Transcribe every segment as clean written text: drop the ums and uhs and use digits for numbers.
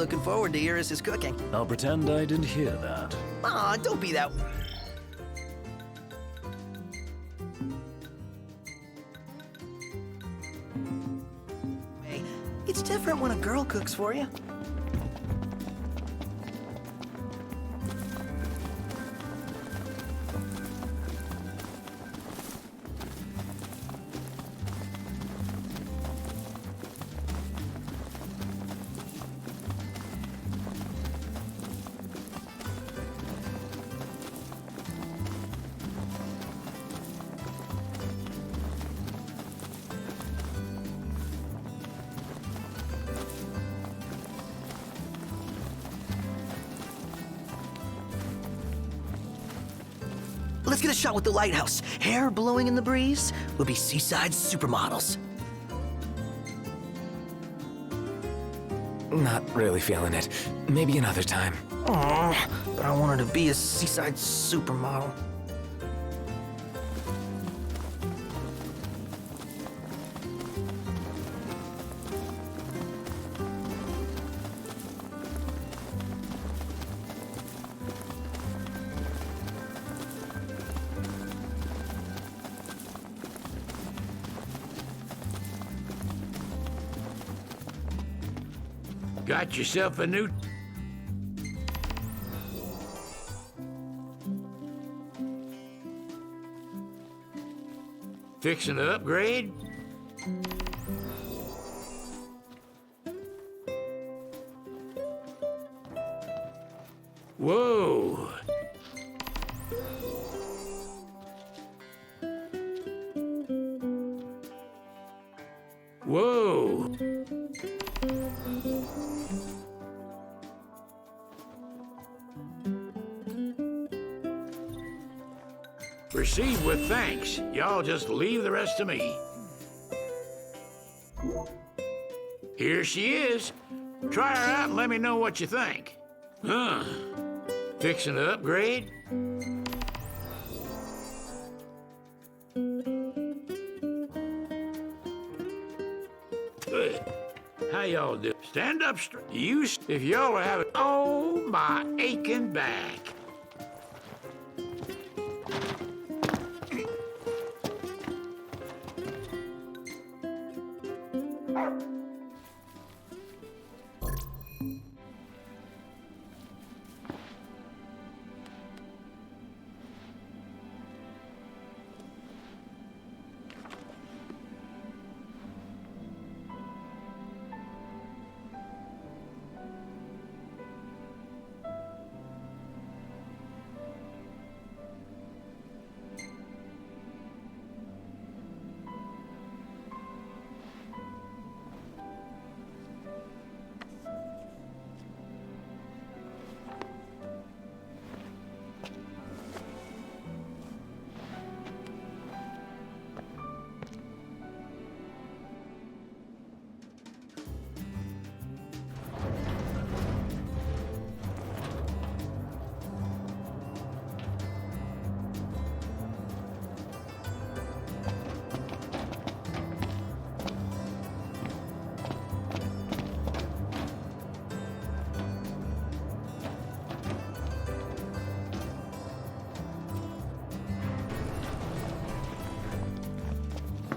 looking forward to Iris' cooking. I'll pretend I didn't hear that. Aw, don't be that... way. It's different when a girl cooks for you. Let's get a shot with the lighthouse. Hair blowing in the breeze. We'll be seaside supermodels. Not really feeling it. Maybe another time. Aw, but I want her to be a seaside supermodel. Got yourself a new... Fixing to upgrade? Whoa! Whoa! Proceed with thanks. Y'all just leave the rest to me. Here she is. Try her out and let me know what you think. Huh. Fixing to upgrade? Good. How y'all do? Stand up straight. If y'all are having... Oh, my aching back.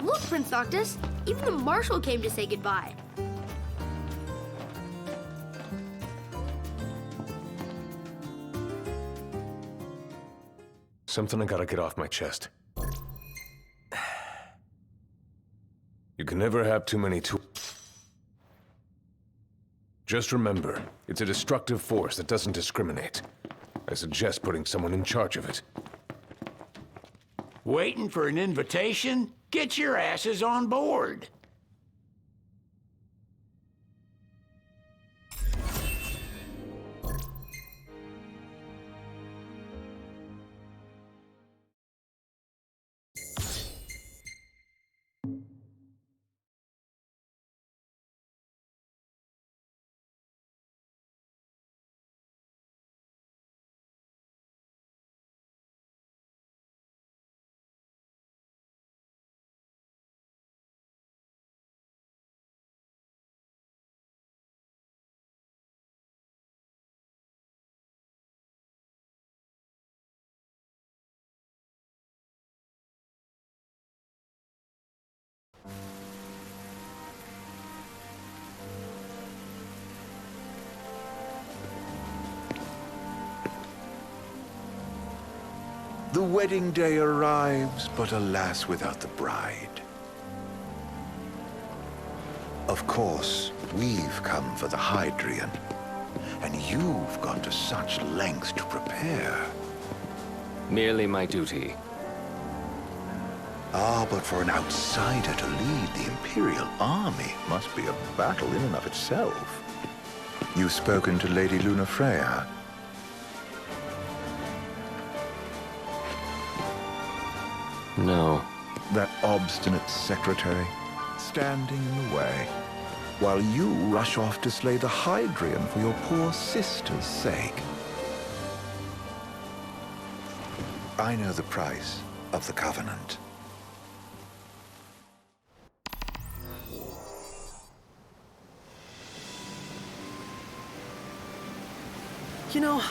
Look, Prince Noctis, even the marshal came to say goodbye. Something I gotta get off my chest. You can never have too many tools. Just remember, it's a destructive force that doesn't discriminate. I suggest putting someone in charge of it. Waiting for an invitation? Get your asses on board. The wedding day arrives, but alas, without the bride. Of course, we've come for the Hydrian, and you've gone to such lengths to prepare. Merely my duty. Ah, but for an outsider to lead the Imperial army must be a battle in and of itself. You've spoken to Lady Lunafreya? No. That obstinate secretary, standing in the way, while you rush off to slay the Hydrian for your poor sister's sake. I know the price of the Covenant. You know,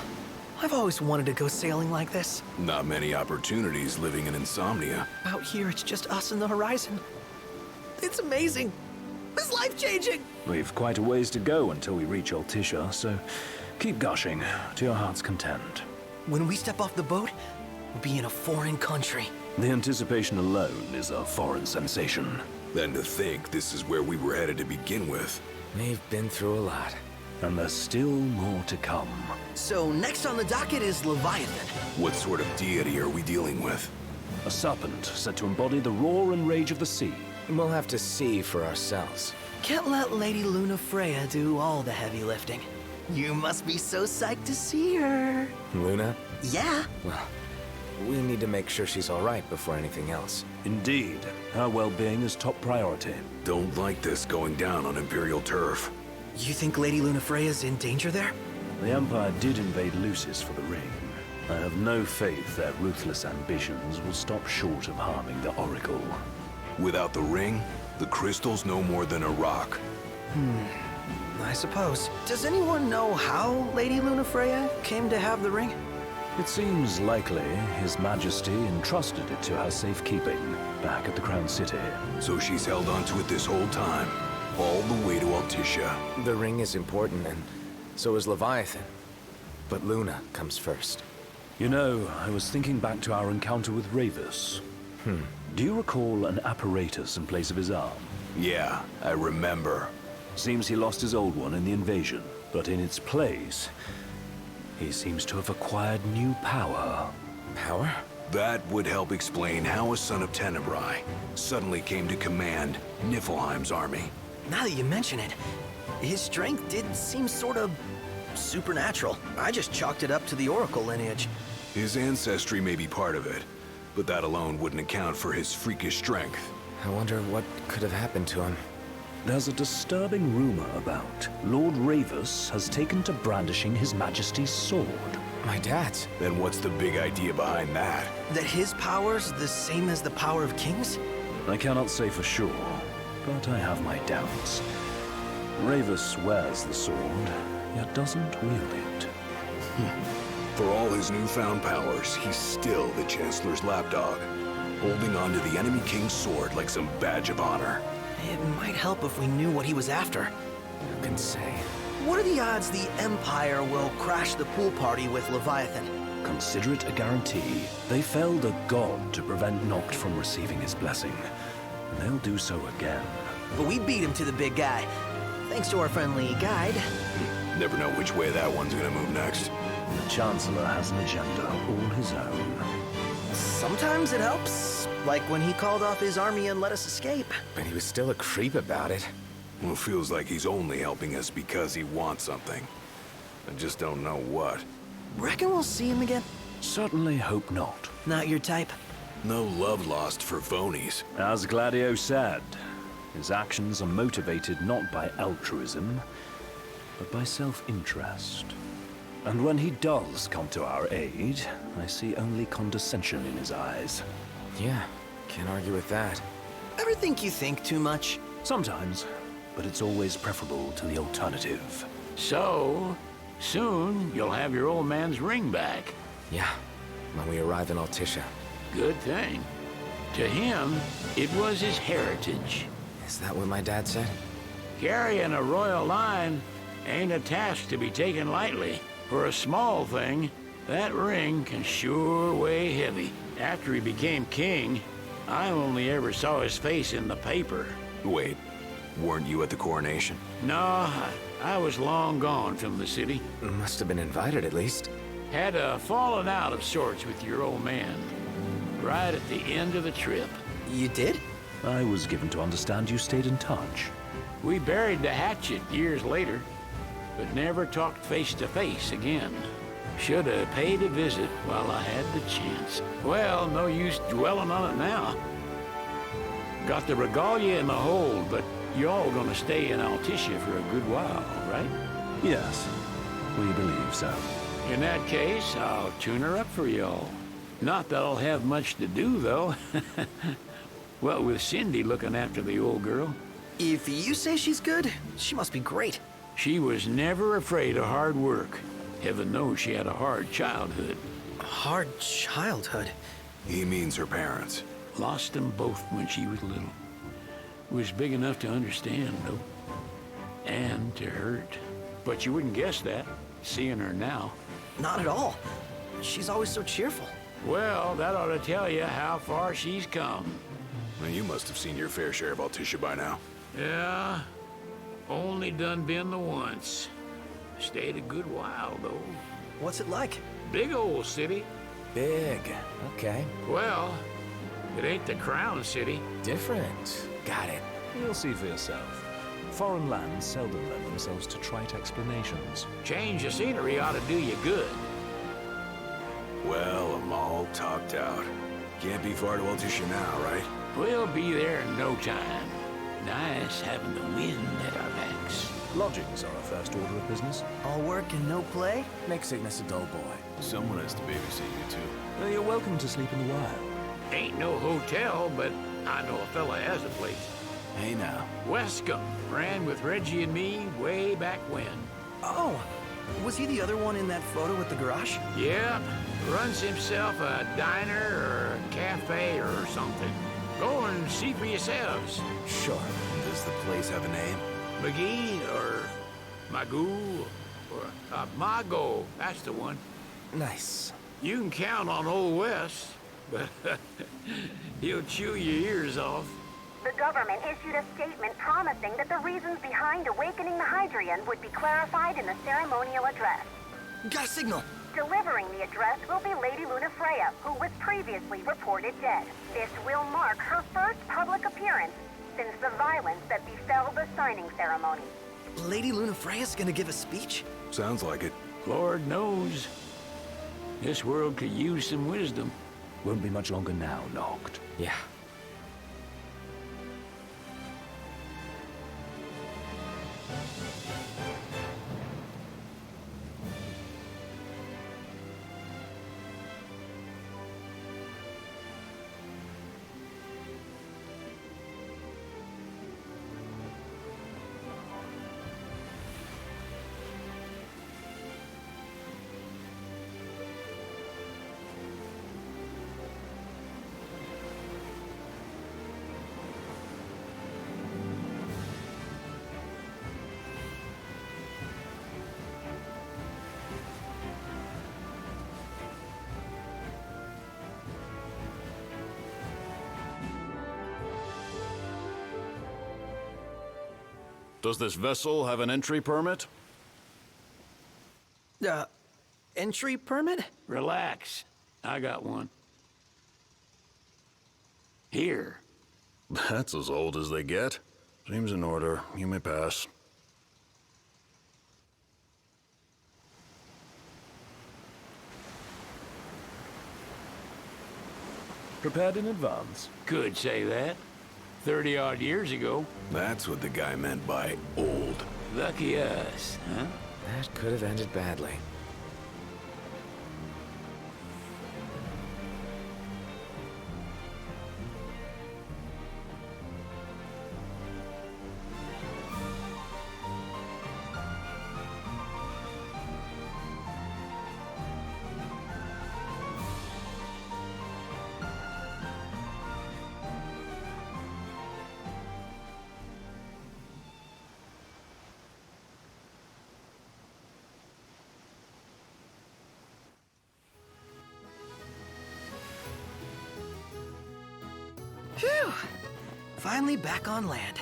I've always wanted to go sailing like this. Not many opportunities living in Insomnia. Out here, it's just us and the horizon. It's amazing. It's life-changing. We've quite a ways to go until we reach Altisha, so keep gushing to your heart's content. When we step off the boat, we'll be in a foreign country. The anticipation alone is a foreign sensation. Then to think this is where we were headed to begin with. We've been through a lot. And there's still more to come. So next on the docket is Leviathan. What sort of deity are we dealing with? A serpent said to embody the roar and rage of the sea. We'll have to see for ourselves. Can't let Lady Lunafreya do all the heavy lifting. You must be so psyched to see her. Luna? Yeah. Well, we need to make sure she's all right before anything else. Indeed, her well-being is top priority. Don't like this going down on Imperial turf. You think Lady Lunafreya's in danger there? The Empire did invade Lucis for the ring. I have no faith their ruthless ambitions will stop short of harming the Oracle. Without the ring, the crystal's no more than a rock. I suppose. Does anyone know how Lady Lunafreya came to have the ring? It seems likely His Majesty entrusted it to her safekeeping back at the Crown City. So she's held onto it this whole time, all the way to Altisha. The ring is important, and so is Leviathan. But Luna comes first. You know, I was thinking back to our encounter with Ravus. Do you recall an apparatus in place of his arm? Yeah, I remember. Seems he lost his old one in the invasion, but in its place, he seems to have acquired new power. Power? That would help explain how a son of Tenebrae suddenly came to command Niflheim's army. Now that you mention it, his strength did seem sort of supernatural. I just chalked it up to the Oracle lineage. His ancestry may be part of it, but that alone wouldn't account for his freakish strength. I wonder what could have happened to him. There's a disturbing rumor about Lord Ravus has taken to brandishing His Majesty's sword. My dad's. Then what's the big idea behind that? That his power's the same as the power of kings? I cannot say for sure, but I have my doubts. Ravus wears the sword, yet doesn't wield it. For all his newfound powers, he's still the Chancellor's lapdog, holding on to the enemy king's sword like some badge of honor. It might help if we knew what he was after. Who can say? What are the odds the Empire will crash the pool party with Leviathan? Consider it a guarantee. They felled a god to prevent Noct from receiving his blessing. And they'll do so again. But we beat him to the big guy, thanks to our friendly guide. Never know which way that one's gonna move next. The Chancellor has an agenda all his own. Sometimes it helps, like when he called off his army and let us escape. But he was still a creep about it. Well, it feels like he's only helping us because he wants something. I just don't know what. Reckon we'll see him again? Certainly hope not. Not your type? No love lost for phonies. As Gladio said, his actions are motivated not by altruism, but by self-interest. And when he does come to our aid, I see only condescension in his eyes. Yeah, can't argue with that. Ever think you think too much? Sometimes, but it's always preferable to the alternative. So, soon you'll have your old man's ring back. Yeah, when we arrive in Altisha. Good thing. To him, it was his heritage. Is that what my dad said? Carrying a royal line ain't a task to be taken lightly. For a small thing, That ring can sure weigh heavy. After he became king, I only ever saw his face in the paper. Wait, weren't you at the coronation? No, I was long gone from the city. Must have been invited at least. Had a falling out of sorts with your old man. Right at the end of the trip. You did? I was given to understand you stayed in touch. We buried the hatchet years later, but never talked face to face again. Should have paid a visit while I had the chance. Well, no use dwelling on it now. Got the regalia in the hold, but y'all gonna stay in Altissia for a good while, right? Yes, we believe so. In that case, I'll tune her up for y'all. Not that I'll have much to do, though. Well, with Cindy looking after the old girl. If you say she's good, she must be great. She was never afraid of hard work. Heaven knows she had a hard childhood. Hard childhood. He means her parents. Lost them both when she was little. Was big enough to understand, though. And to hurt. But you wouldn't guess that, seeing her now. Not at all. She's always so cheerful. Well, that ought to tell you how far she's come. And you must have seen your fair share of Altissia by now. Yeah, only done been the once. Stayed a good while, though. What's it like? Big old city. Big. Okay. Well, it ain't the crown city. Different. Got it. You'll see for yourself. Foreign lands seldom lend themselves to trite explanations. Change of scenery ought to do you good. Well, I'm all talked out. Can't be far to Altissia now, right? We'll be there in no time. Nice having the wind at our backs. Lodgings are our first order of business. All work and no play? Make Cygnus a dull boy. Someone has to babysit you, too. You're welcome to sleep in the wild. Ain't no hotel, but I know a fella has a place. Hey, now. Westcomb ran with Reggie and me way back when. Oh, was he the other one in that photo at the garage? Yep, runs himself a diner or a cafe or something. Go and see for yourselves. Sure. Does the place have a name? McGee or Magoo or Mago, that's the one. Nice. You can count on Old West, but he'll chew your ears off. The government issued a statement promising that the reasons behind awakening the Hydrian would be clarified in the ceremonial address. Got a signal. Delivering the address will be Lady Lunafreya, who was previously reported dead. This will mark her first public appearance since the violence that befell the signing ceremony. Lady Lunafreya's gonna give a speech? Sounds like it. Lord knows. This world could use some wisdom. Won't be much longer now, Noct. Yeah. Does this vessel have an entry permit? Entry permit? Relax. I got one. Here. That's as old as they get. Seems in order. You may pass. Prepared in advance. Could say that. 30-odd years ago. That's what the guy meant by old. Lucky us, huh? That could have ended badly. Phew! Finally back on land.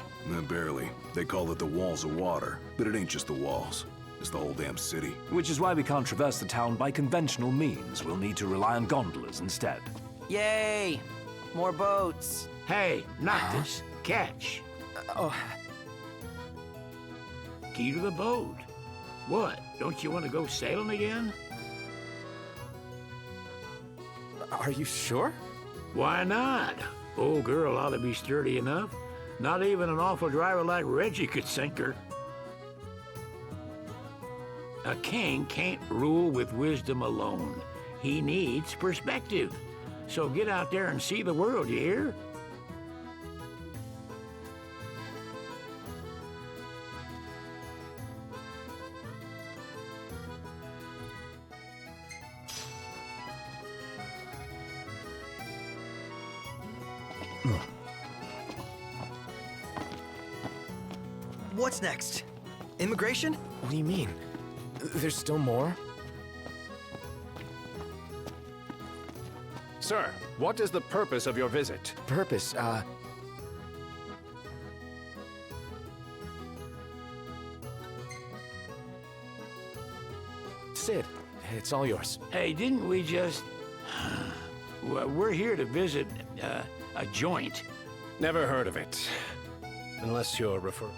Barely. They call it the walls of water, but it ain't just the walls. It's the whole damn city. Which is why we can't traverse the town by conventional means. We'll need to rely on gondolas instead. Yay! More boats. Hey, Noctis, catch. Key to the boat. What? Don't you want to go sailing again? Are you sure? Why not? Old girl ought to be sturdy enough. Not even an awful driver like Reggie could sink her. A king can't rule with wisdom alone. He needs perspective. So get out there and see the world, you hear? What's next? Immigration? What do you mean? There's still more? Sir, what is the purpose of your visit? Purpose, Sid, it's all yours. Hey, didn't we just... Well, we're here to visit a joint. Never heard of it. Unless you're referring...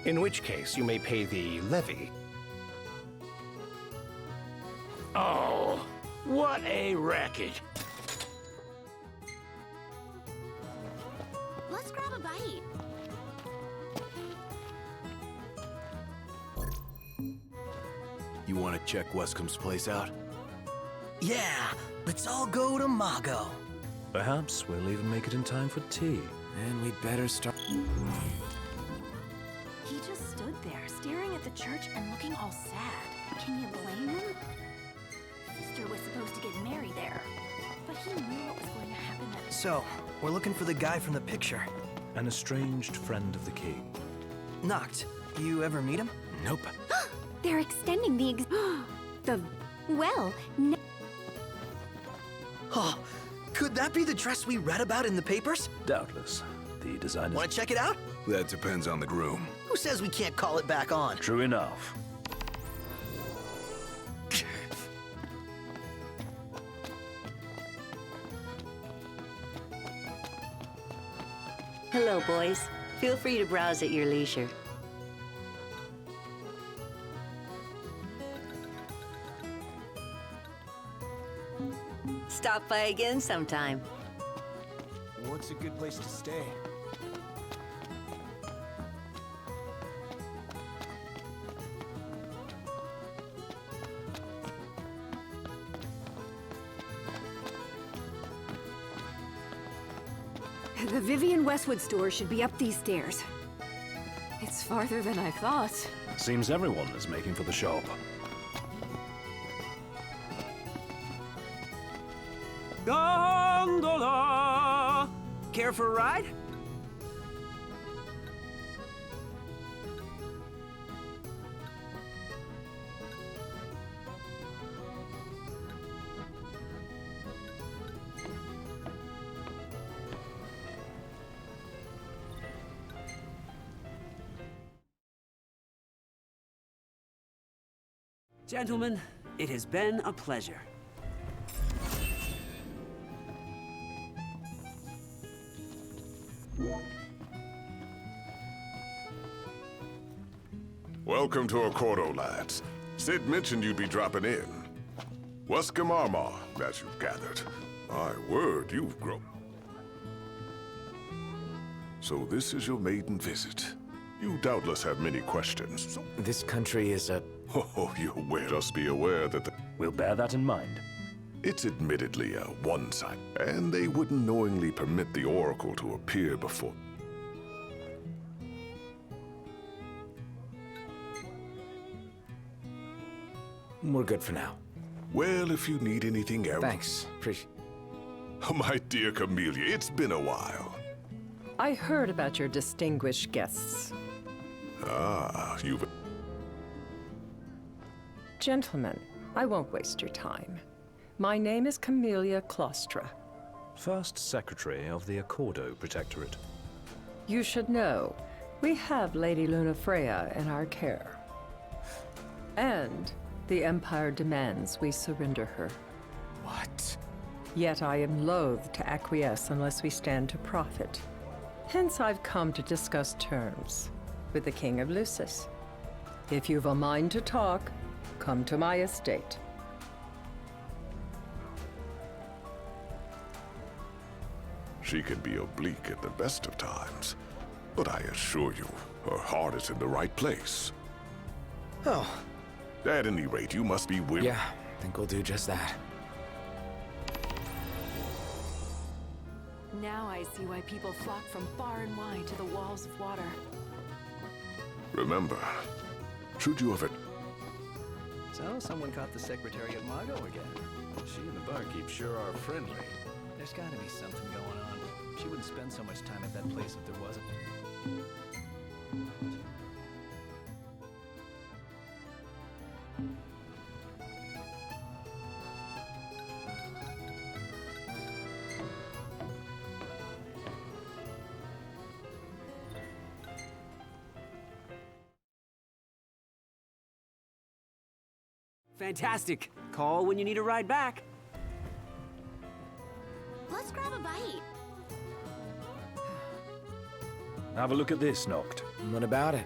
In which case, you may pay the levy. Oh, what a racket. Let's grab a bite. You want to check Wescom's place out? Yeah, let's all go to Mago. Perhaps we'll even make it in time for tea. And we'd better start... He just stood there, staring at the church and looking all sad. Can you blame him? Sister was supposed to get married there, but he knew what was going to happen at... So, we're looking for the guy from the picture. An estranged friend of the king. Noct, you ever meet him? Nope. They're extending the well, Oh, could that be the dress we read about in the papers? Doubtless. The design is... Want to check it out? That depends on the groom. Who says we can't call it back on? True enough. Hello, boys. Feel free to browse at your leisure. Stop by again sometime. What's a good place to stay? The Vivian Westwood store should be up these stairs. It's farther than I thought. Seems everyone is making for the shop. Gondola! Care for a ride? Gentlemen, it has been a pleasure. Welcome to Accordo, lads. Sid mentioned you'd be dropping in. Wescom Armor, as you've gathered. My word, you've grown. So this is your maiden visit. You doubtless have many questions, so... This country is a... Oh, you just be aware that the... We'll bear that in mind. It's admittedly a one-side, and they wouldn't knowingly permit the Oracle to appear before... We're good for now. Well, if you need anything else... Thanks. Oh, my dear Camellia, it's been a while. I heard about your distinguished guests. Ah, you've... Gentlemen, I won't waste your time. My name is Camellia Claustra. First Secretary of the Accordo Protectorate. You should know, we have Lady Luna Freya in our care. And the Empire demands we surrender her. What? Yet I am loath to acquiesce unless we stand to profit. Hence I've come to discuss terms with the King of Lucis. If you've a mind to talk, come to my estate. She can be oblique at the best of times, but I assure you, her heart is in the right place. Oh. At any rate, you must be willing. Yeah, I think we'll do just that. Now I see why people flock from far and wide to the walls of water. Remember, should you ever... So, someone caught the Secretary of Mago again. She and the barkeep sure are friendly. There's gotta be something going on. She wouldn't spend so much time at that place if there wasn't. Fantastic. Call when you need a ride back. Let's grab a bite. Have a look at this, Noct. What about it?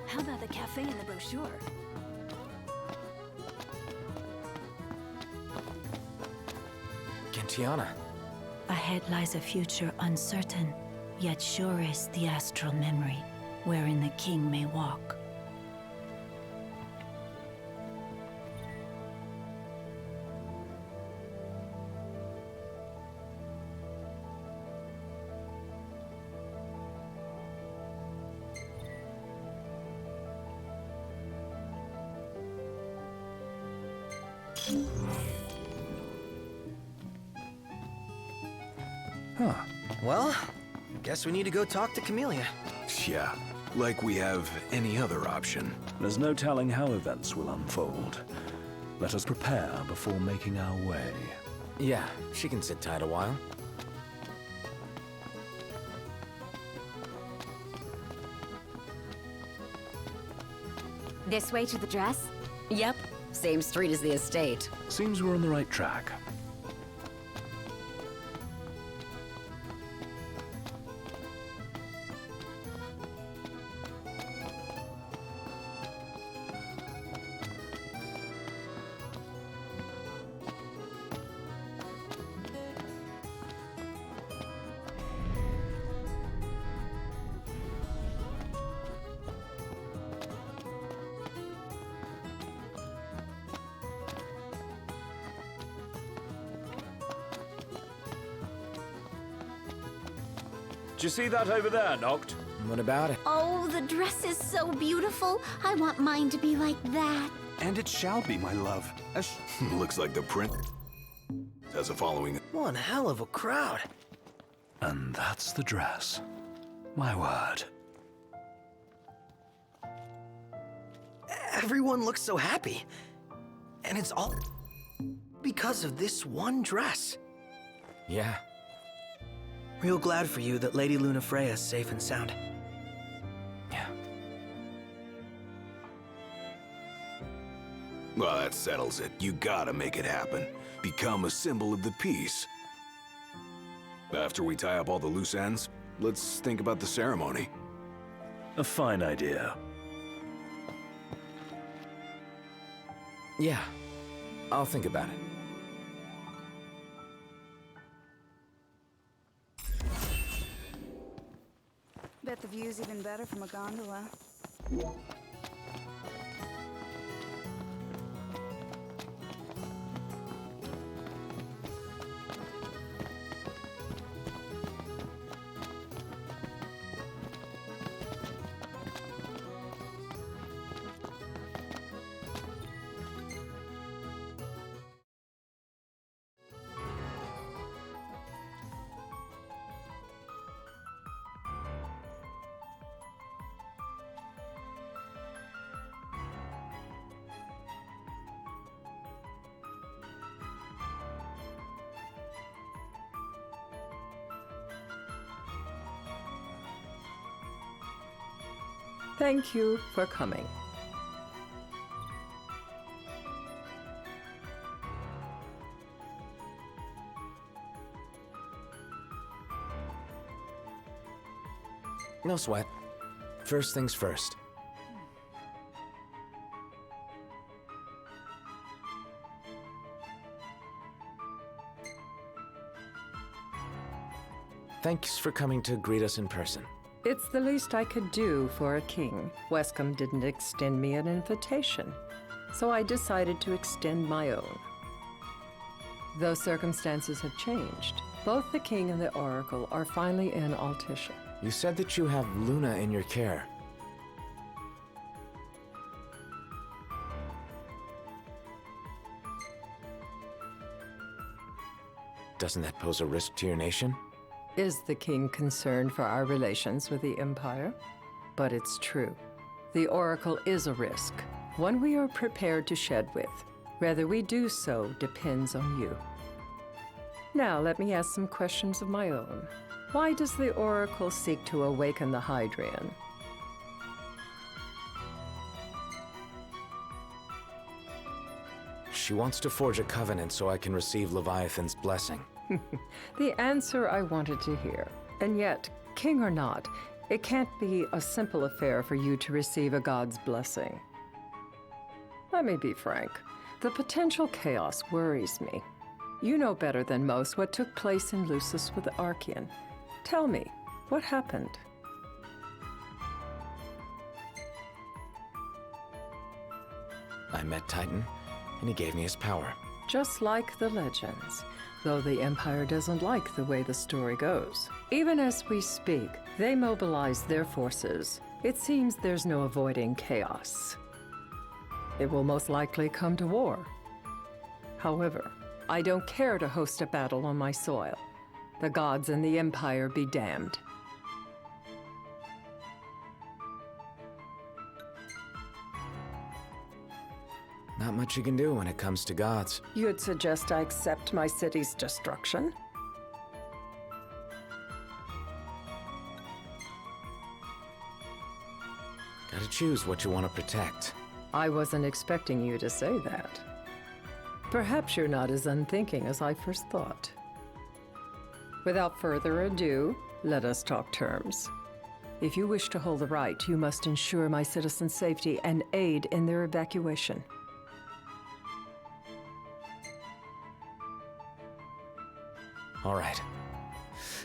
How about the cafe in the brochure? Gentiana. Ahead lies a future uncertain, yet sure is the astral memory, wherein the king may walk. Huh. Well, guess we need to go talk to Camellia. Yeah, like we have any other option. There's no telling how events will unfold. Let us prepare before making our way. Yeah, she can sit tight a while. This way to the dress? Yep, same street as the estate. Seems we're on the right track. Did you see that over there, Noct? What about it? Oh, the dress is so beautiful. I want mine to be like that. And it shall be, my love. Looks like the print has a following. One hell of a crowd. And that's the dress. My word. Everyone looks so happy. And it's all because of this one dress. Yeah. Real glad for you that Lady Luna Freya is safe and sound. Yeah. Well, that settles it. You gotta make it happen. Become a symbol of the peace. After we tie up all the loose ends, let's think about the ceremony. A fine idea. Yeah, I'll think about it. Bet the view's even better from a gondola. Thank you for coming. No sweat. First things first. Thanks for coming to greet us in person. It's the least I could do for a king. Wescombe didn't extend me an invitation, so I decided to extend my own. Though circumstances have changed, both the king and the oracle are finally in Altisha. You said that you have Luna in your care. Doesn't that pose a risk to your nation? Is the king concerned for our relations with the Empire? But it's true. The oracle is a risk, one we are prepared to shed with. Whether we do so depends on you. Now let me ask some questions of my own. Why does the oracle seek to awaken the Hydrian? She wants to forge a covenant so I can receive Leviathan's blessing. The answer I wanted to hear. And yet, king or not, it can't be a simple affair for you to receive a god's blessing. Let me be frank. The potential chaos worries me. You know better than most what took place in Lucis with the Archean. Tell me, what happened? I met Titan, and he gave me his power. Just like the legends, though the Empire doesn't like the way the story goes. Even as we speak, they mobilize their forces. It seems there's no avoiding chaos. It will most likely come to war. However, I don't care to host a battle on my soil. The gods and the Empire be damned. Not much you can do when it comes to gods. You'd suggest I accept my city's destruction? Gotta choose what you want to protect. I wasn't expecting you to say that. Perhaps you're not as unthinking as I first thought. Without further ado, let us talk terms. If you wish to hold the right, you must ensure my citizens' safety and aid in their evacuation. All right.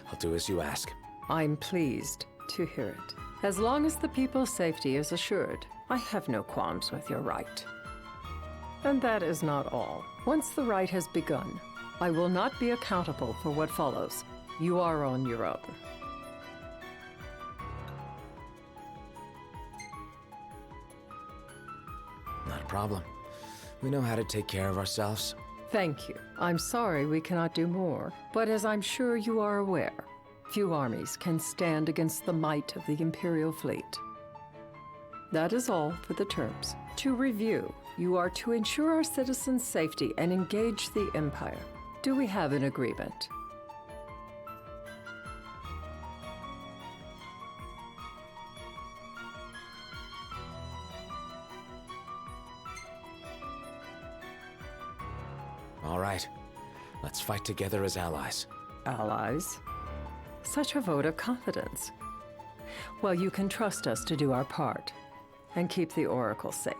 I'll do as you ask. I'm pleased to hear it. As long as the people's safety is assured, I have no qualms with your right. And that is not all. Once the rite has begun, I will not be accountable for what follows. You are on your own. Not a problem. We know how to take care of ourselves. Thank you. I'm sorry we cannot do more, but as I'm sure you are aware, few armies can stand against the might of the Imperial fleet. That is all for the terms. To review, you are to ensure our citizens' safety and engage the Empire. Do we have an agreement? All right. Let's fight together as allies. Allies? Such a vote of confidence. Well, you can trust us to do our part and keep the Oracle safe.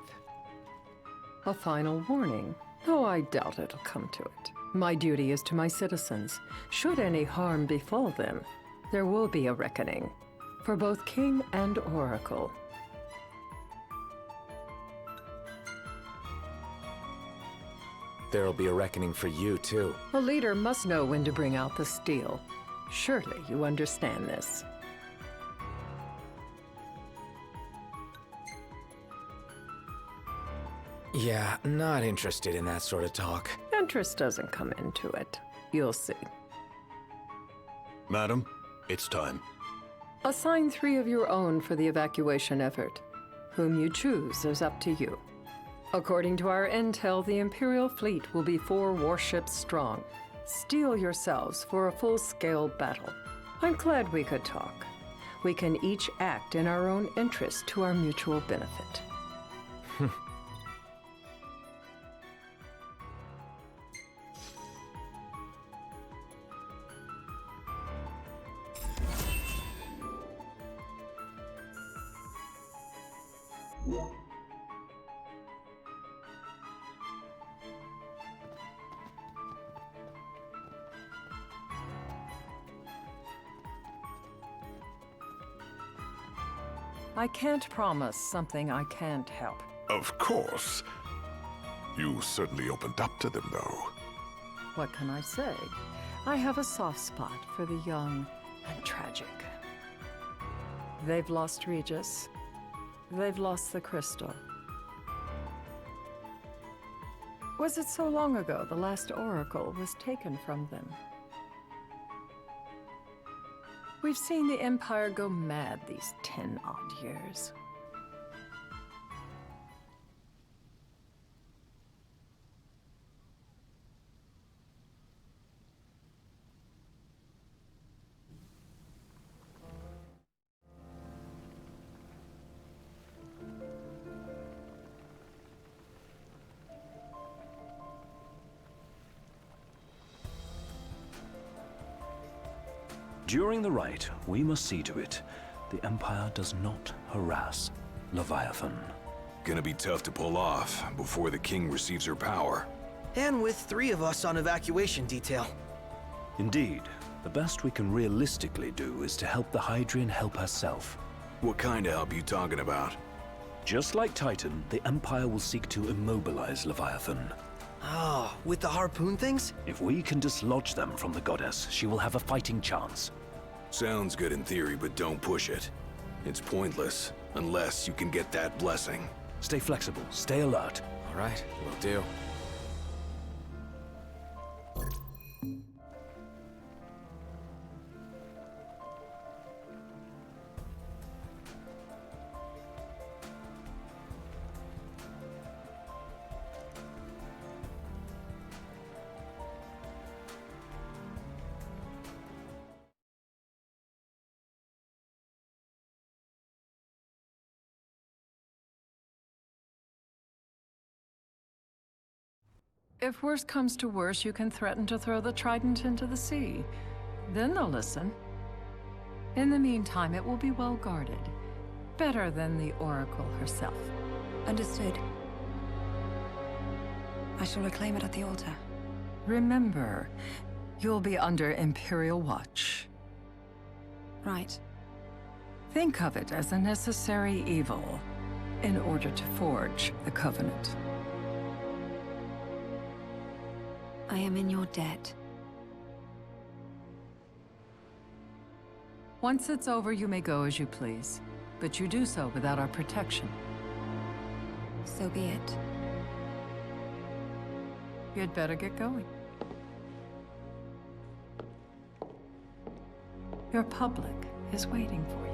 A final warning, though I doubt it'll come to it. My duty is to my citizens. Should any harm befall them, there will be a reckoning for both King and Oracle. There'll be a reckoning for you, too. A leader must know when to bring out the steel. Surely you understand this. Yeah, not interested in that sort of talk. Interest doesn't come into it. You'll see. Madam, it's time. Assign 3 of your own for the evacuation effort. Whom you choose is up to you. According to our intel, the Imperial fleet will be 4 warships strong. Steel yourselves for a full-scale battle. I'm glad we could talk. We can each act in our own interest to our mutual benefit. I can't promise something I can't help. Of course. You certainly opened up to them, though. What can I say? I have a soft spot for the young and tragic. They've lost Regis. They've lost the crystal. Was it so long ago the last oracle was taken from them? We've seen the Empire go mad these 10-odd years. During the rite, we must see to it the Empire does not harass Leviathan. Gonna be tough to pull off before the king receives her power. And with 3 of us on evacuation detail. Indeed, the best we can realistically do is to help the Hydrian help herself. What kind of help you talking about? Just like Titan, the Empire will seek to immobilize Leviathan. Oh, with the harpoon things? If we can dislodge them from the goddess, she will have a fighting chance. Sounds good in theory, but don't push it. It's pointless, unless you can get that blessing. Stay flexible, stay alert. All right, will do. If worse comes to worse, you can threaten to throw the trident into the sea. Then they'll listen. In the meantime, it will be well guarded. Better than the Oracle herself. Understood. I shall reclaim it at the altar. Remember, you'll be under Imperial watch. Right. Think of it as a necessary evil in order to forge the Covenant. I am in your debt. Once it's over, you may go as you please. But you do so without our protection. So be it. You'd better get going. Your public is waiting for you.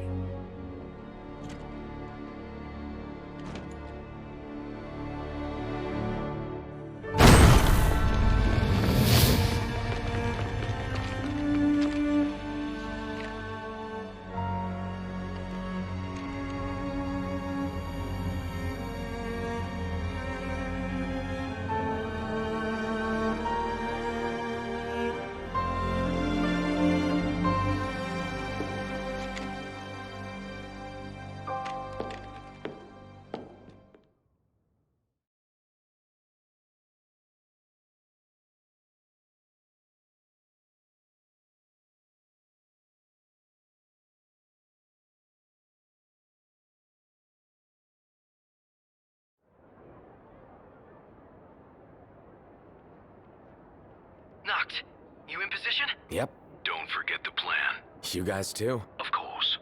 Noct, you in position? Yep. Don't forget the plan. You guys too? Of course.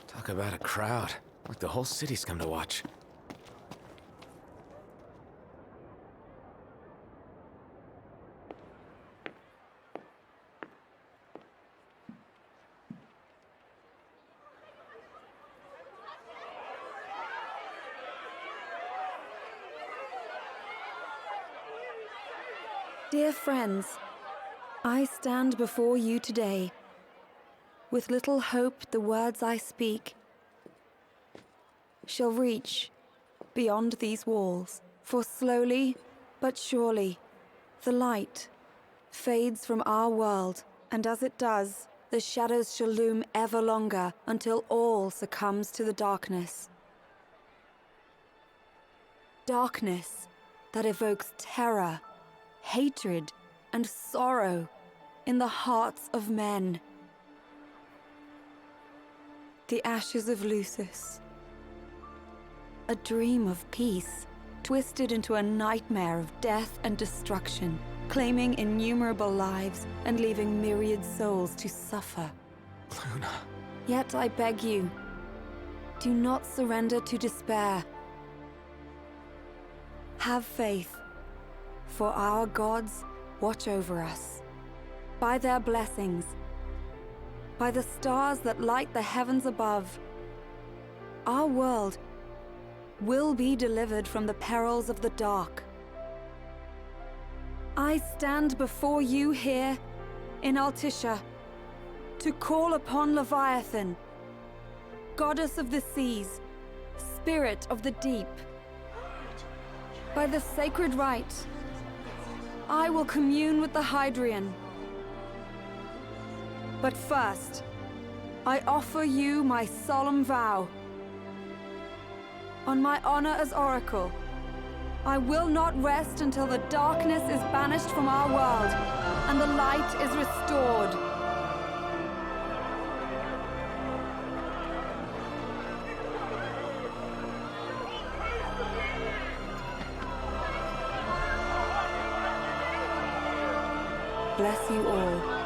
Talk about a crowd. Like the whole city's come to watch. Dear friends, I stand before you today. With little hope the words I speak shall reach beyond these walls. For slowly but surely, the light fades from our world, and as it does, the shadows shall loom ever longer until all succumbs to the darkness. Darkness that evokes terror, hatred, and sorrow in the hearts of men. The ashes of Lucis. A dream of peace, twisted into a nightmare of death and destruction, claiming innumerable lives and leaving myriad souls to suffer. Luna. Yet I beg you, do not surrender to despair. Have faith, for our gods watch over us. By their blessings, by the stars that light the heavens above, our world will be delivered from the perils of the dark. I stand before you here in Altisha to call upon Leviathan, goddess of the seas, spirit of the deep. By the sacred rite, I will commune with the Hydrian. But first, I offer you my solemn vow. On my honor as Oracle, I will not rest until the darkness is banished from our world and the light is restored. Bless you all.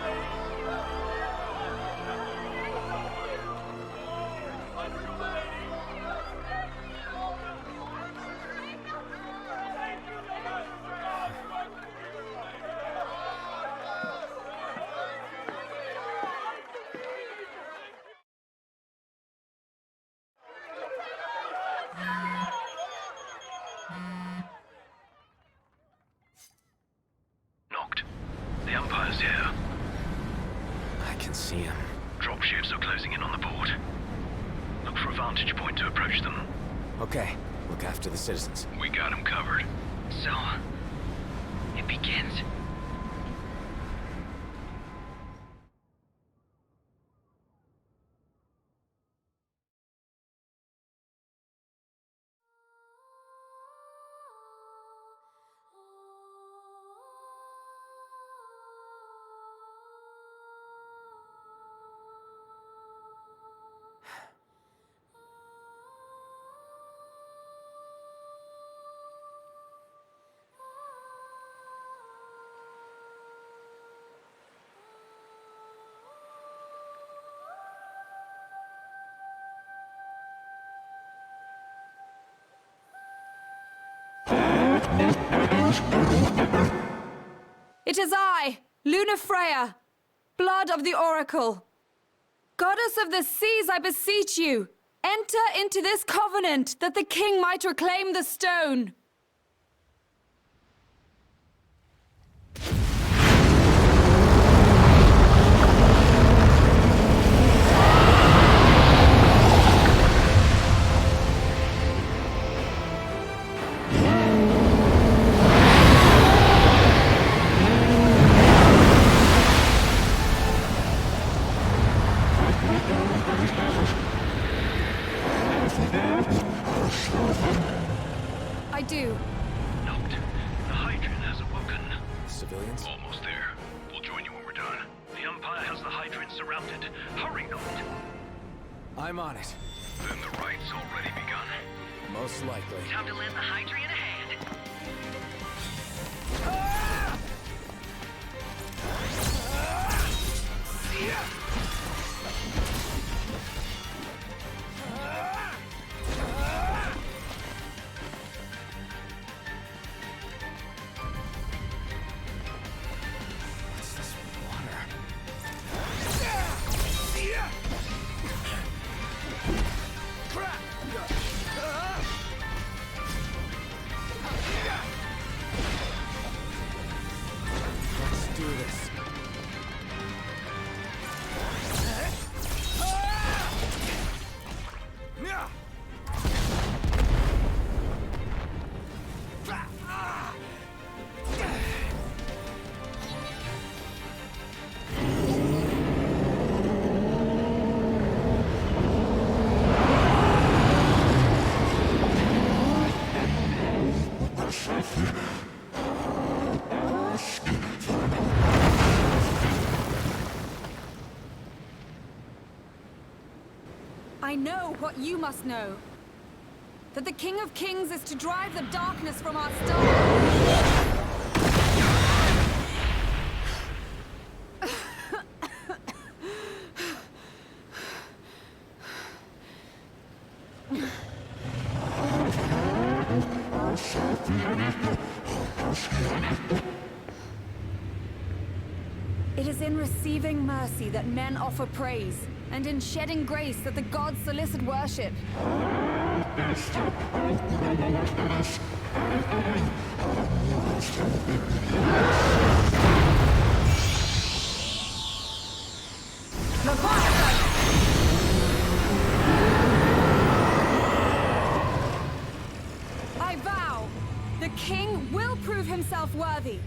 Knocked. The Empire's here. I can see him. Dropships are closing in on the port. Look for a vantage point to approach them. Okay, look after the citizens. We got them covered. So, it begins. It is I, Luna Freya, blood of the Oracle. Goddess of the seas, I beseech you, enter into this covenant that the king might reclaim the stone. I do. Knocked. The Hydrian has awoken. Civilians? Almost there. We'll join you when we're done. The Empire has the Hydrian surrounded. Hurry, Knocked. I'm on it. Then the rite's already begun. Most likely. Time to lend the Hydrian a hand. What's this water? I know what you must know. That the King of Kings is to drive the darkness from our star. It is in receiving mercy that men offer praise, and in shedding grace that the gods solicit worship. I vow, the king will prove himself worthy.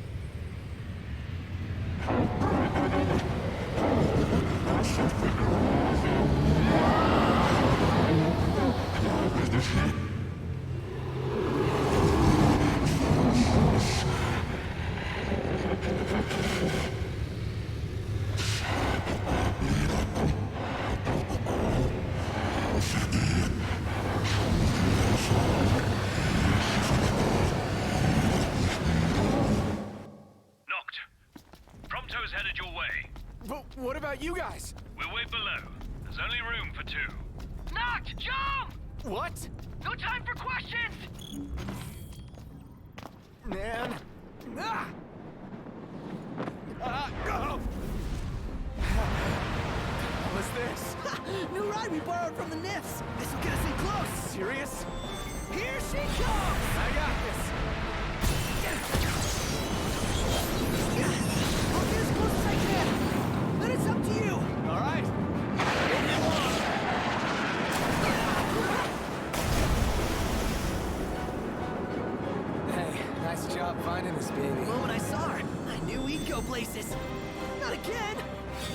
Headed your way. But what about you guys? We'll wait below. There's only room for 2. Noct, jump! What? No time for questions! Man. Ah! Oh! What's this? New ride we borrowed from the Nifs. This will get us in close. Serious? Here she comes! I got this. I'll get as close as I can. Then it's up to you. All right. Hey, nice job finding this baby. The moment I saw her, I knew we'd go places. Not again.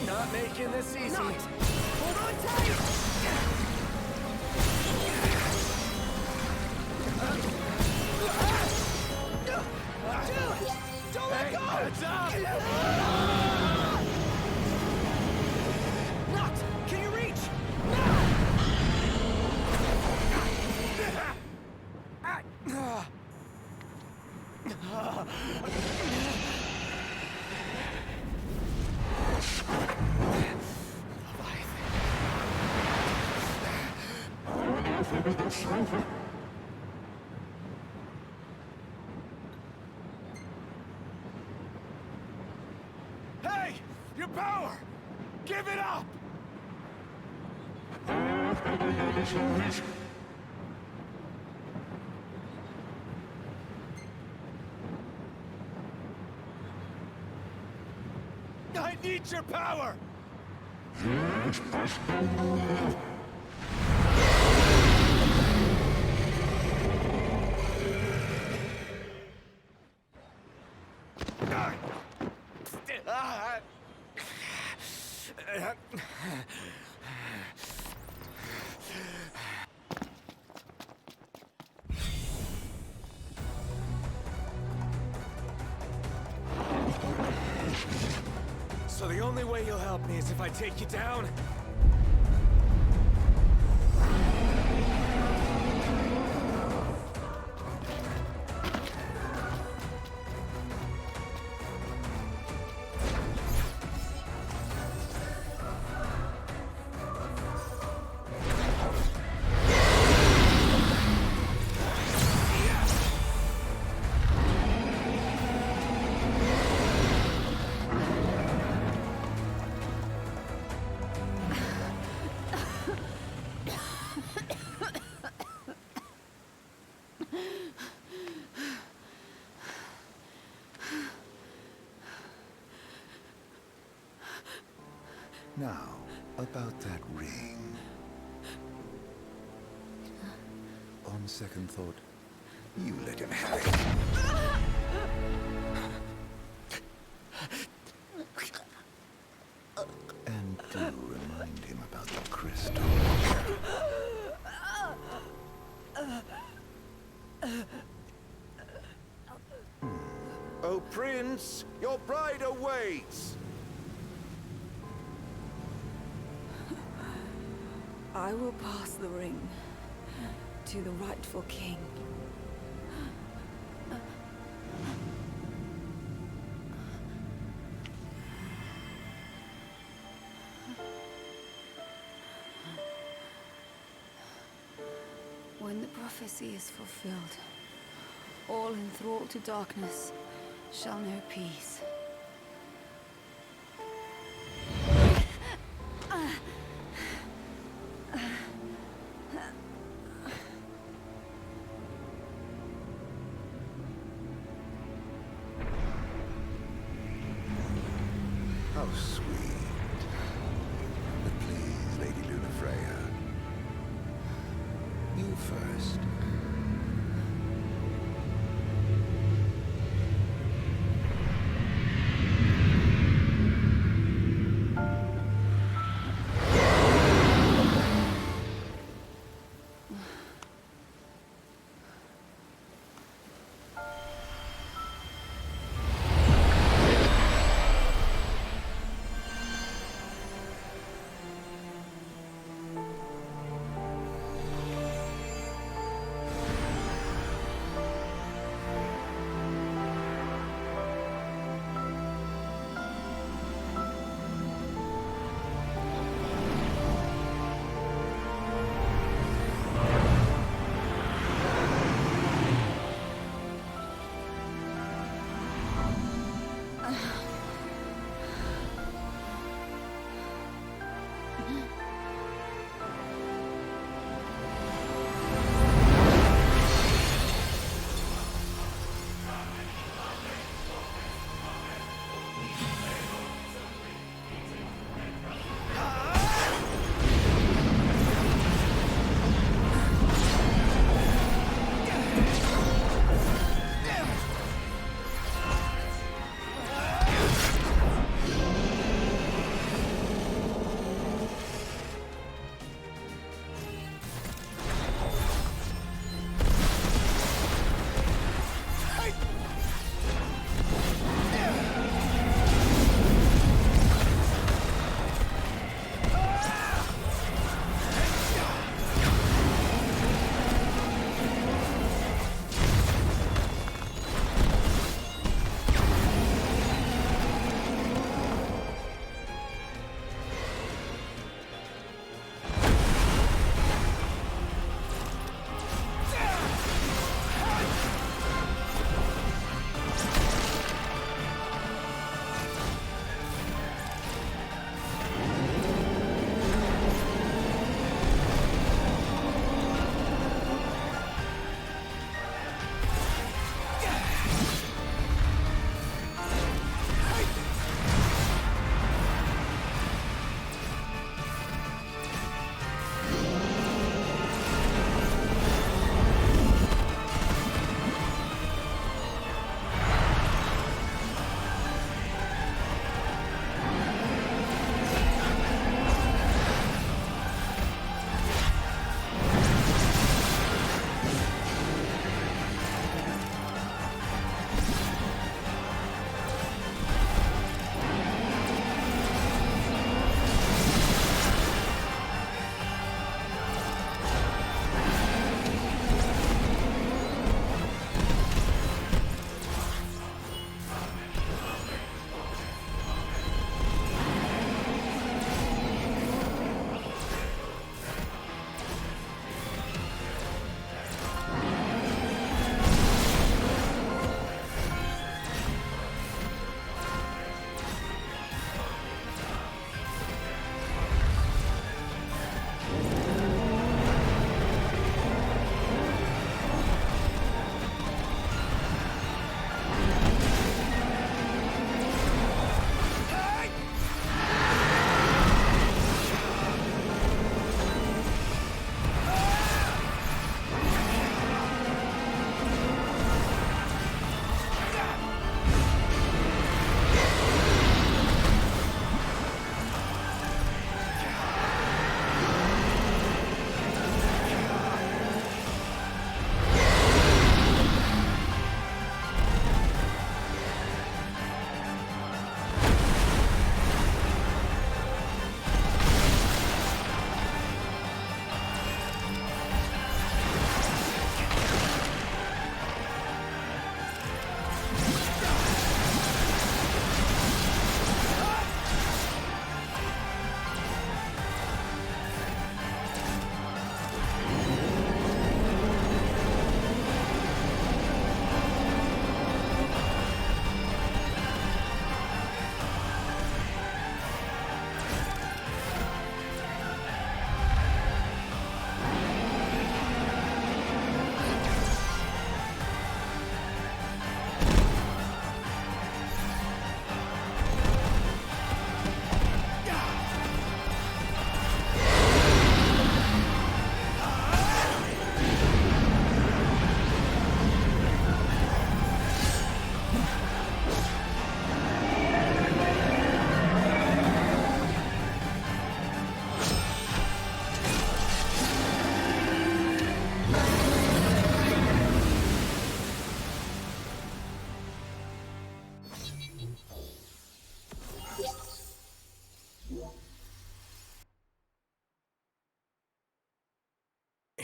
Not making this easy. Not. Hold on tight. Dude, don't let go! Heads up! Not! Can you reach? Hey! Your power! Give it up! I need your power! So the only way you'll help me is if I take you down? Now, about that ring. On second thought, you let him have it. And do remind him about the crystal. Oh, Prince, your bride awaits! I will pass the ring to the rightful king. When the prophecy is fulfilled, all enthralled to darkness shall know peace. How sweet. But please, Lady Lunafreya, you first.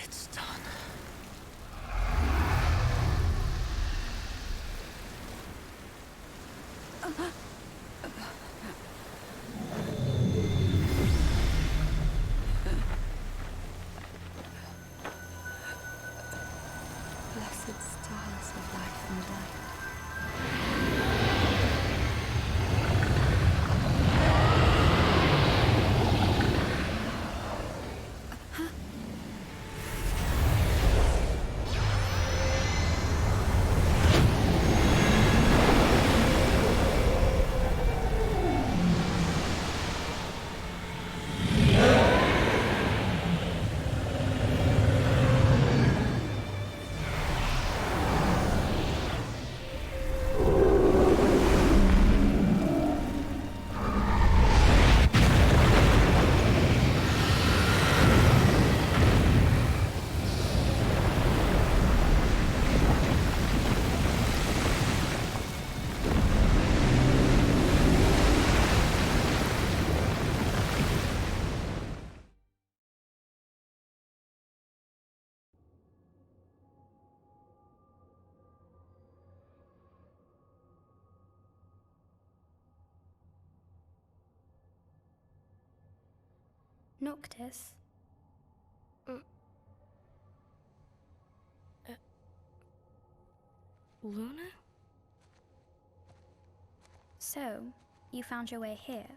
It's done. Blessed stars of life and light. Noctis? Luna? So, you found your way here?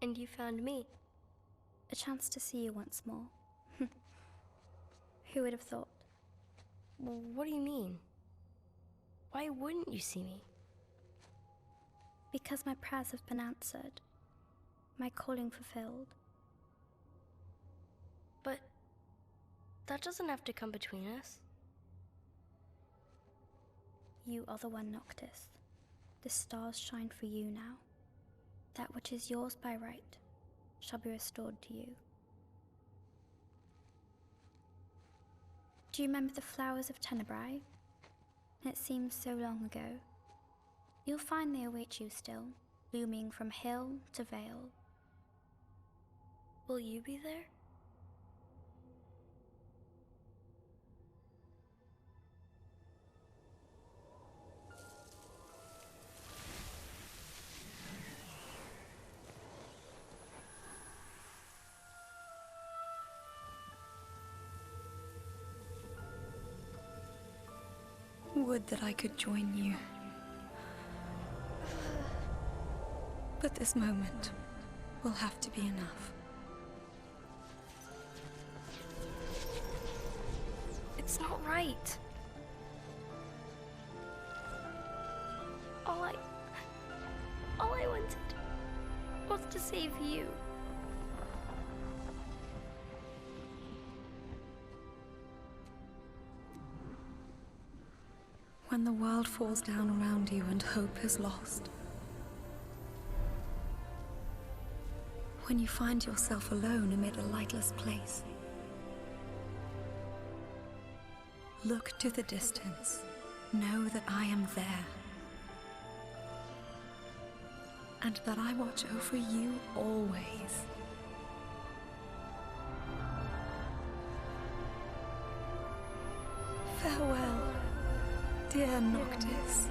And you found me. A chance to see you once more. Who would have thought? Well, what do you mean? Why wouldn't you see me? Because my prayers have been answered. My calling fulfilled. But that doesn't have to come between us. You are the one, Noctis. The stars shine for you now. That which is yours by right shall be restored to you. Do you remember the flowers of Tenebrae? It seems so long ago. You'll find they await you still, looming from hill to vale. Will you be there? Would that I could join you. But this moment will have to be enough. It's not right. All I wanted was to save you. When the world falls down around you and hope is lost. When you find yourself alone amid a lightless place. Look to the distance. Know that I am there. And that I watch over you always. Farewell, dear Noctis.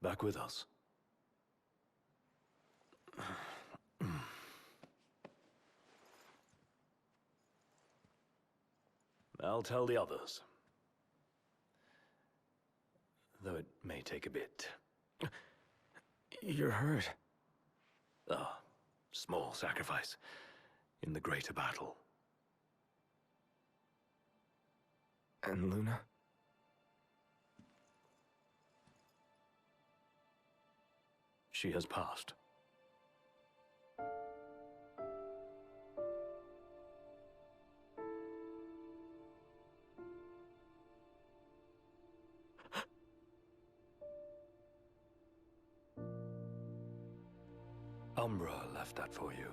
Back with us. I'll tell the others. Though it may take a bit. You're hurt. Ah, small sacrifice in the greater battle. And Luna? She has passed. Umbra left that for you.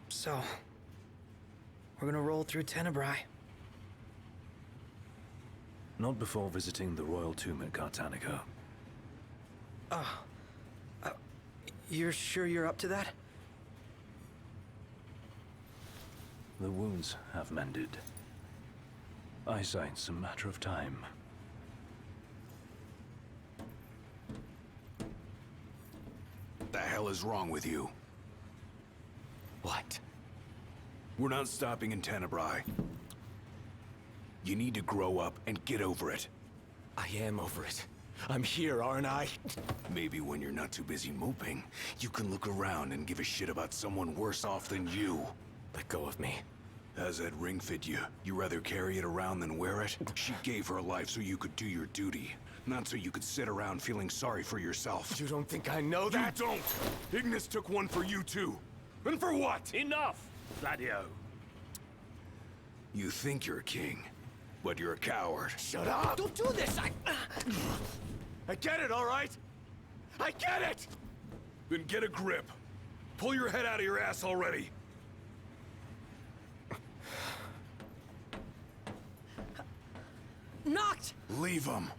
So, we're gonna roll through Tenebrae. Not before visiting the royal tomb at Cartanica. You're sure you're up to that? The wounds have mended. Eyesight's a matter of time. The hell is wrong with you? What? We're not stopping in Tenebrae. You need to grow up and get over it. I am over it. I'm here, aren't I? Maybe when you're not too busy moping, you can look around and give a shit about someone worse off than you. Let go of me. How's that ring fit you? You rather carry it around than wear it? She gave her life so you could do your duty, not so you could sit around feeling sorry for yourself. You don't think I know that? You don't! Ignis took one for you too. And for what? Enough, Gladio. You think you're a king, but you're a coward. Shut up! Don't do this! I get it, all right? I get it! Then get a grip. Pull your head out of your ass already. Noct! Leave him.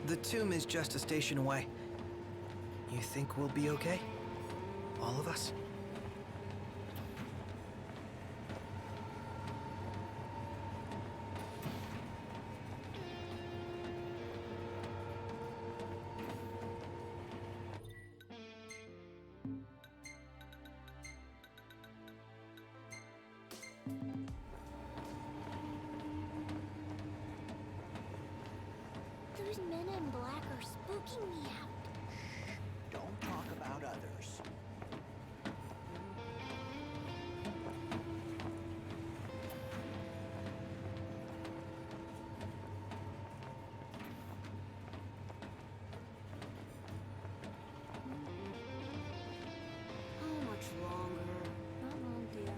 The tomb is just a station away. You think we'll be okay? All of us? Those men in black are spooking me out. Don't talk about others. How much longer? Not long, dear.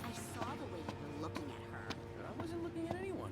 I saw the way you were looking at her. I wasn't looking at anyone.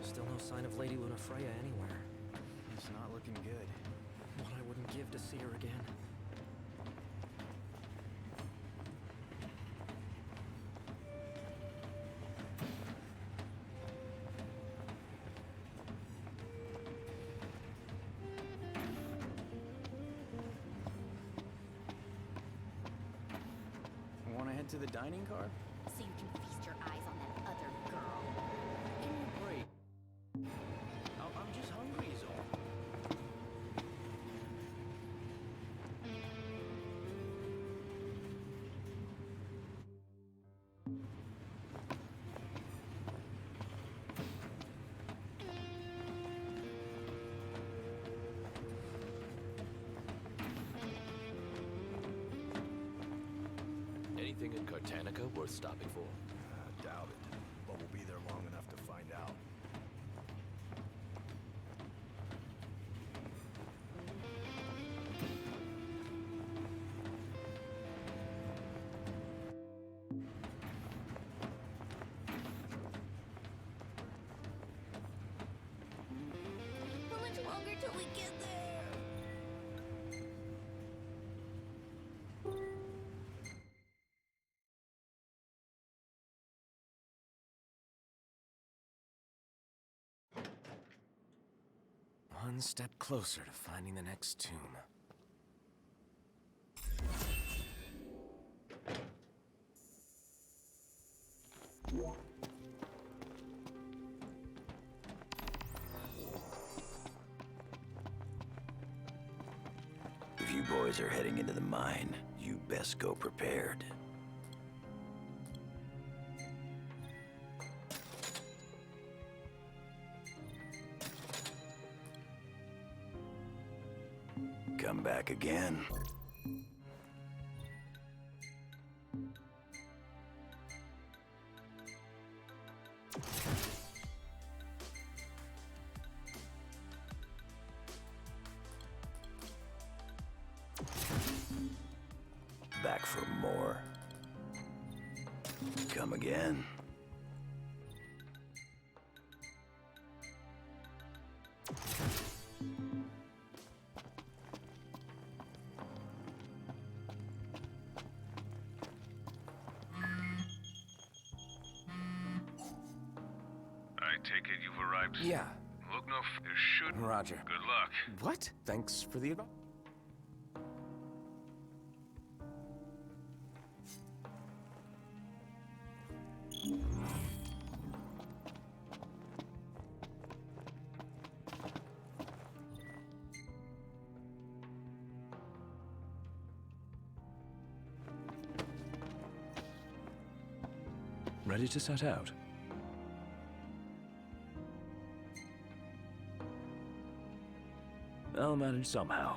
Still no sign of Lady Lunafreya anywhere. It's not looking good. What I wouldn't give to see her again. Want to head to the dining car? So you can feast your eyes on that other girl. Give me a break. I'm just hungry is all. Anything in Cartanica worth stopping for? Doubt it, but we'll be there long enough to find out. How much longer till we get there? One step closer to finding the next tomb. You boys are heading into the mine. You best go prepared. Come back again. Back for more. Come again. I take it you've arrived? Yeah. Look, no, there should. Roger. Good luck. What? Thanks for the advice. Ready to set out? I'll manage somehow.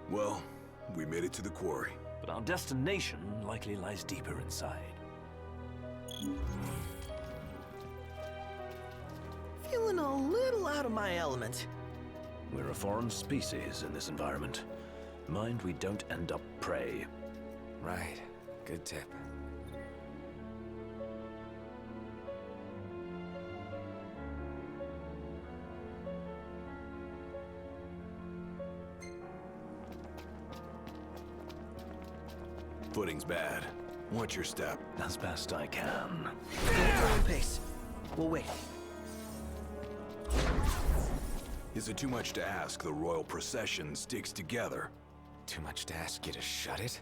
Well, we made it to the quarry. But our destination likely lies deeper inside. Feeling a little out of my element. We're a foreign species in this environment. Mind we don't end up prey. Right. Good tip. Footing's bad. Watch your step. As best I can. Go at your own pace. We'll wait. Is it too much to ask the royal procession sticks together? Too much to ask you to shut it?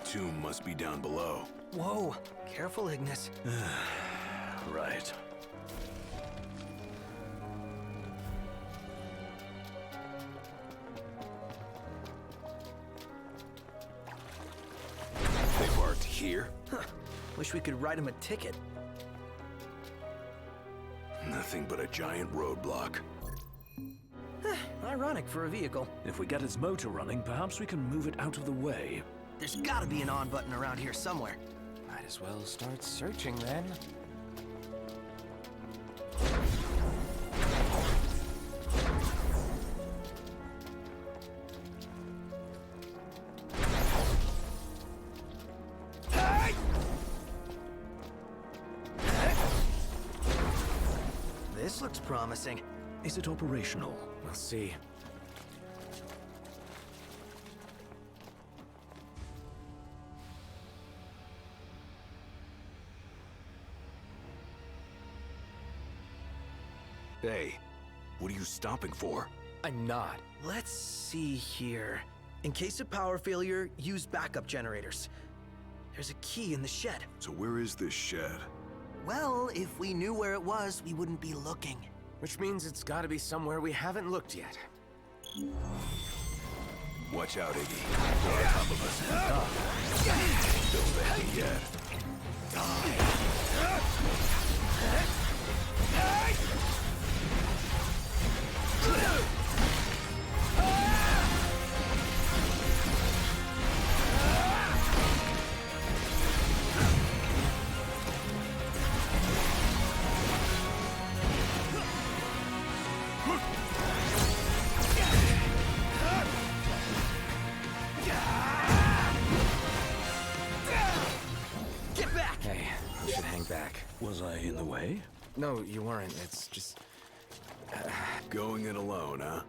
Tomb must be down below. Whoa, careful, Ignis. Right. They parked here? Huh. Wish we could write him a ticket. Nothing but a giant roadblock. Ironic for a vehicle. If we get its motor running, perhaps we can move it out of the way. There's gotta be an on button around here somewhere. Might as well start searching then. This looks promising. Is it operational? We'll see. Hey, what are you stopping for? I'm not. Let's see here. In case of power failure, use backup generators. There's a key in the shed. So where is this shed? Well, if we knew where it was, we wouldn't be looking. Which means it's gotta be somewhere we haven't looked yet. Watch out, Iggy. They're on top of us. Don't let me yet. Get back! Hey, we should hang back. Was I in the way? No, you weren't. It's just... Going in alone, huh?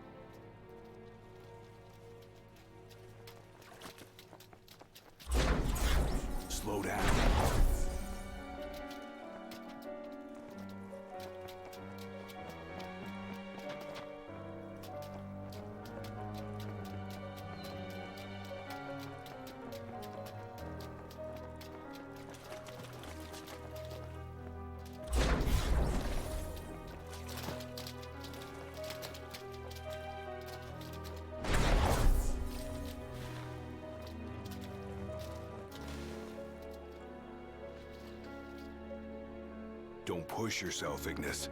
Slow down. Don't push yourself, Ignis.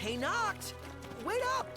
Hey, Noct! Wait up!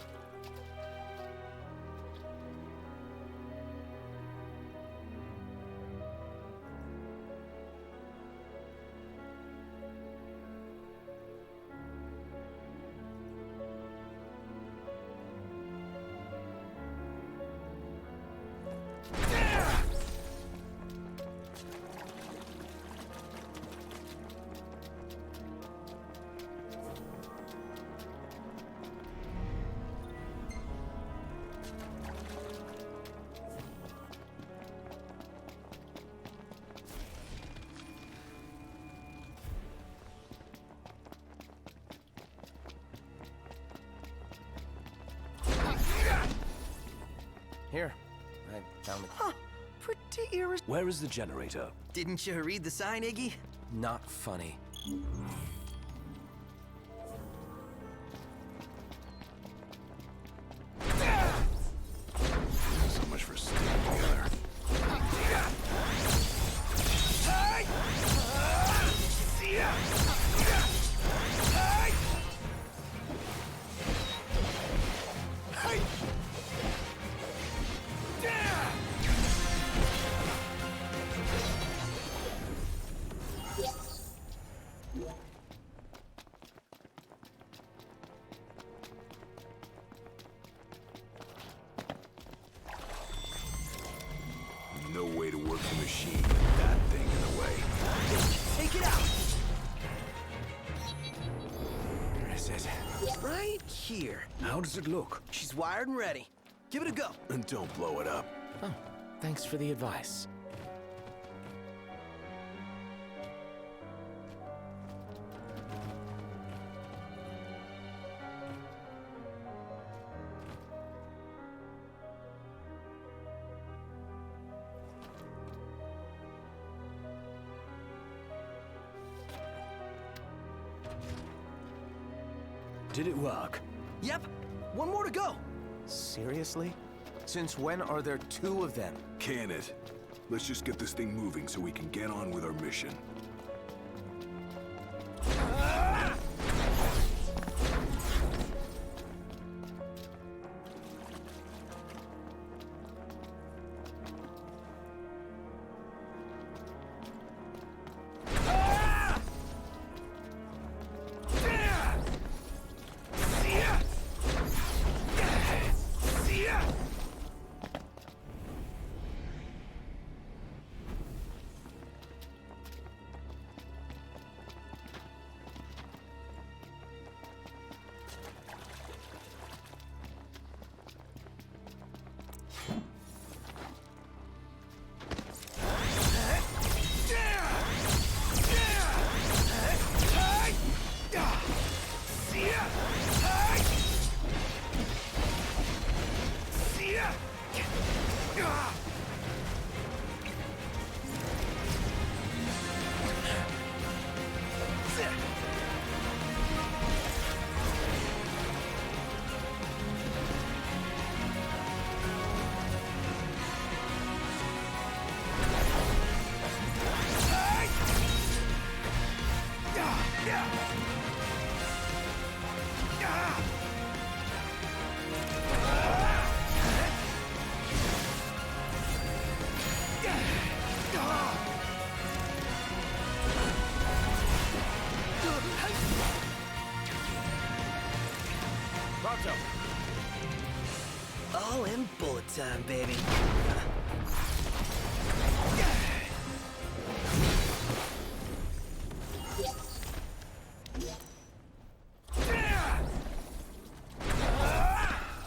Here, I found the... Huh, pretty Where is the generator? Didn't you read the sign, Iggy? Not funny. So much for sticking together. it? Right here. How does it look? She's wired and ready. Give it a go. And don't blow it up. Oh, thanks for the advice. Did it work? Yep. One more to go. Seriously? Since when are there 2 of them? Can it? Let's just get this thing moving so we can get on with our mission. All in bullet time, baby.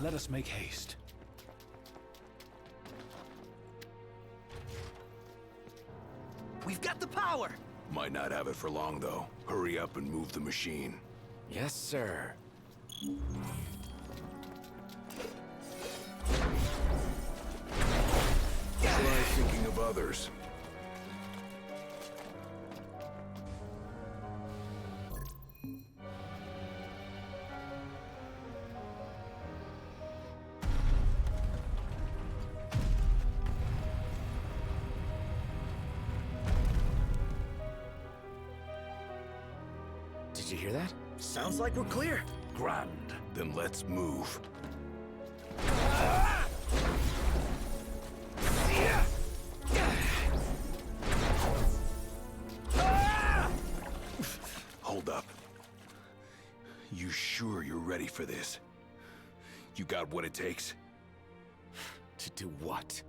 Let us make haste. We've got the power! Might not have it for long, though. Hurry up and move the machine. Yes, sir. Try thinking of others. Did you hear that? Sounds like we're clear. Grand. Then let's move. Hold up. You sure you're ready for this? You got what it takes? To do what?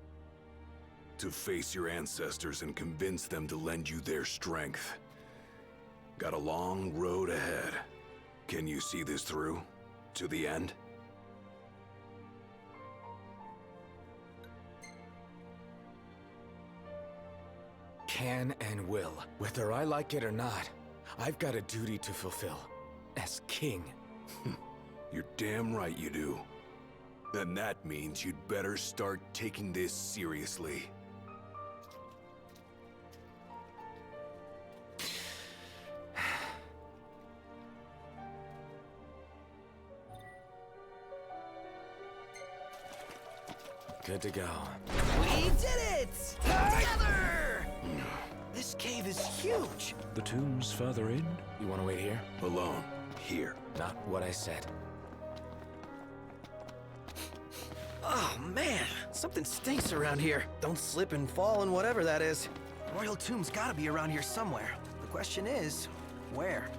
To face your ancestors and convince them to lend you their strength. Got a long road ahead. Can you see this through? To the end? Can and will. Whether I like it or not, I've got a duty to fulfill. As king. You're damn right you do. Then that means you'd better start taking this seriously. Good to go. We did it! Together! This cave is huge. The tomb's further in? You want to wait here? Alone. Here. Not what I said. Oh, man. Something stinks around here. Don't slip and fall and whatever that is. Royal tomb's gotta be around here somewhere. The question is, where?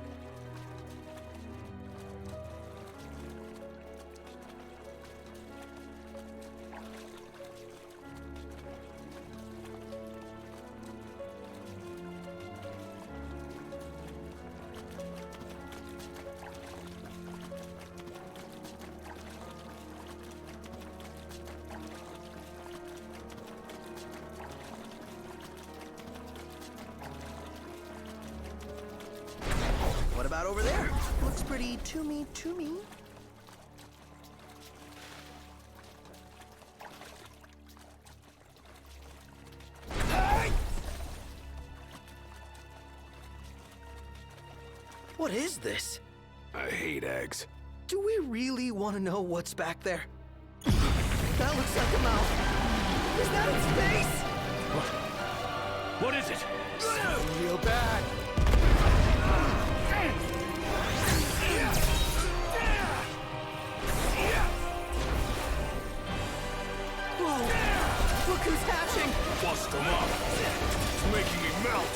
over there? Looks pretty to me. What is this? I hate eggs. Do we really want to know what's back there? That looks like a mouth. Is that its face? What is it? Real bad. Whoa! Look who's hatching! Bust them up! It's making me melt!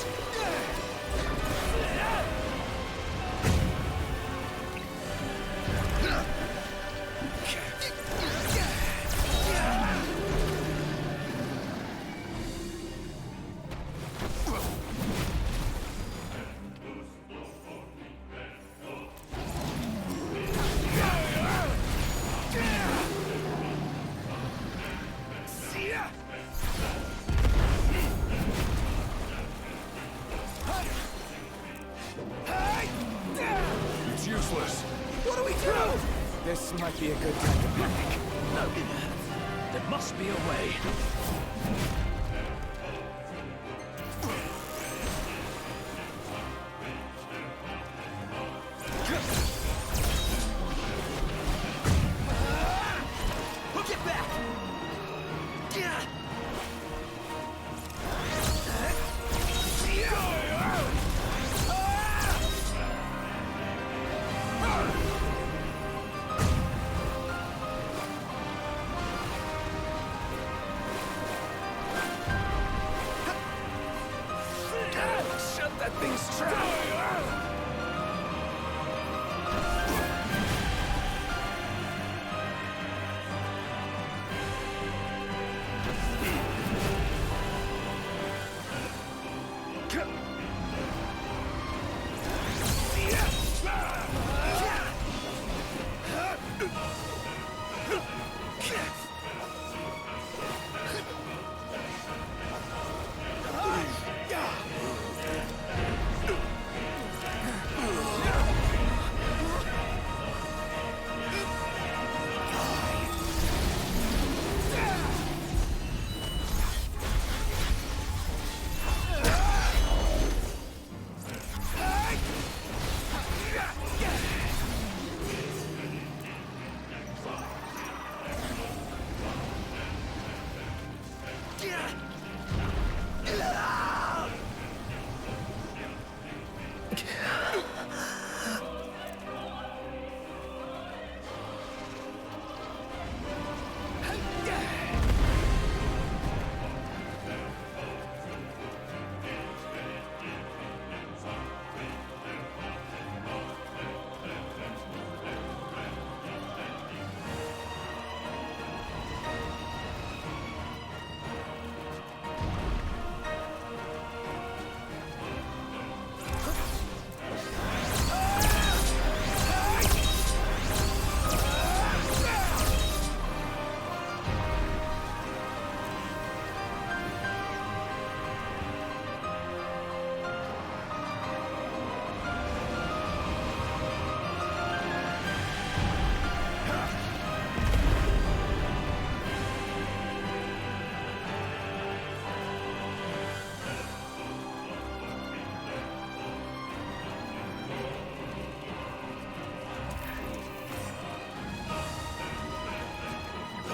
It's useless. What do we do? This might be a good time to panic. There must be a way. Get back! Shut that thing's trap!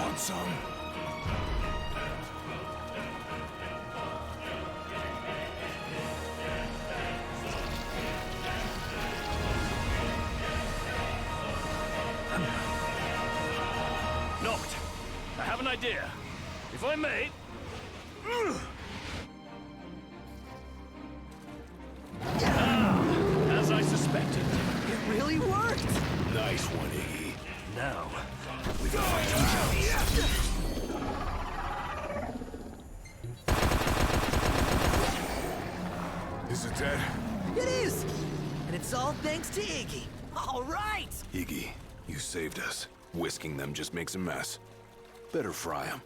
Want some? Noct, I have an idea. If I may... As I suspected. It really worked! Nice one, Iggy. Now, we can fight him out. Is it dead? It is! And it's all thanks to Iggy. All right! Iggy, you saved us. Whisking them just makes a mess. Better fry them.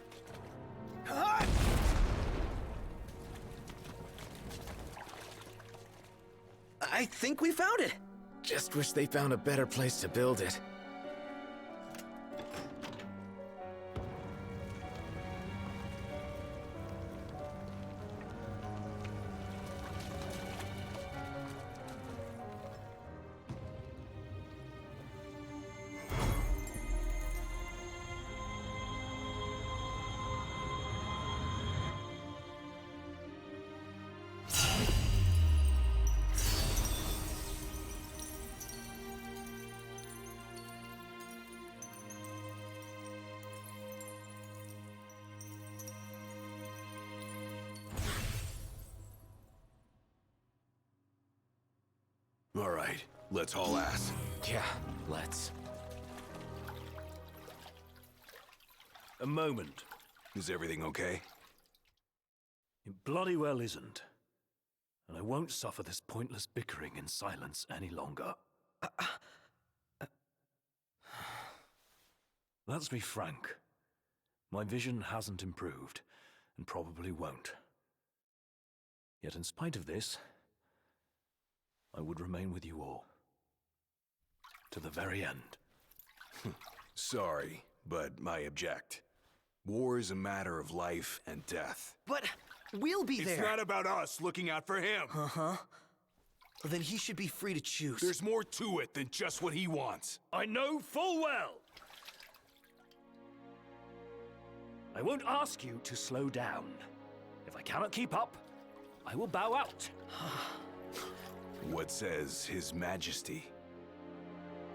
I think we found it. Just wish they found a better place to build it. All right, let's haul ass. Yeah, let's. A moment. Is everything okay? It bloody well isn't. And I won't suffer this pointless bickering in silence any longer. Let's be frank. My vision hasn't improved, and probably won't. Yet in spite of this, I would remain with you all. To the very end. Sorry, but I object. War is a matter of life and death. But we'll be there. It's not about us looking out for him. Uh-huh. Well, then he should be free to choose. There's more to it than just what he wants. I know full well. I won't ask you to slow down. If I cannot keep up, I will bow out. What says His Majesty?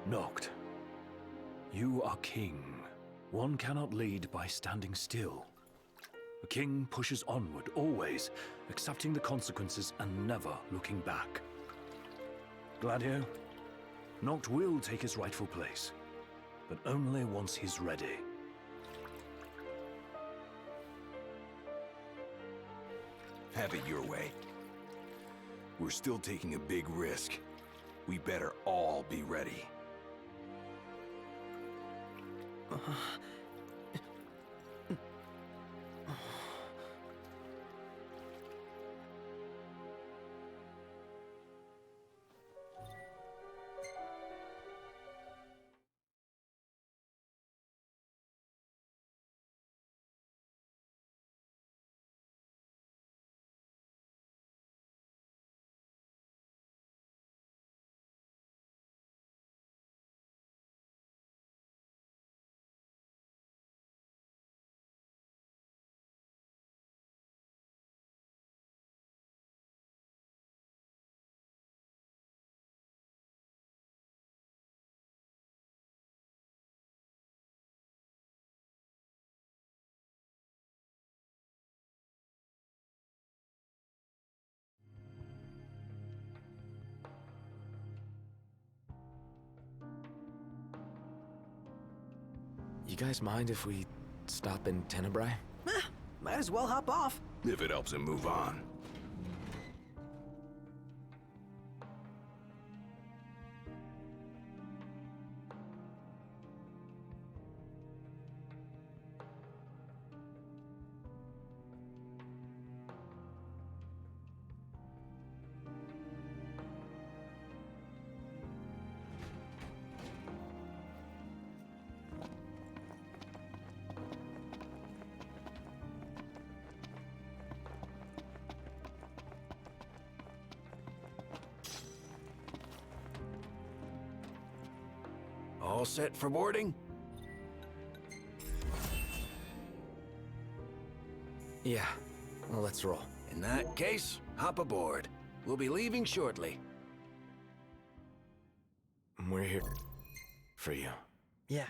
Noct, you are king. One cannot lead by standing still. A king pushes onward, always, accepting the consequences and never looking back. Gladio, Noct will take his rightful place, but only once he's ready. Have it your way. We're still taking a big risk. We better all be ready. You guys mind if we stop in Tenebrae? Might as well hop off. If it helps him move on. All set for boarding? Yeah, well, let's roll. In that case, hop aboard. We'll be leaving shortly. We're here for you. Yeah.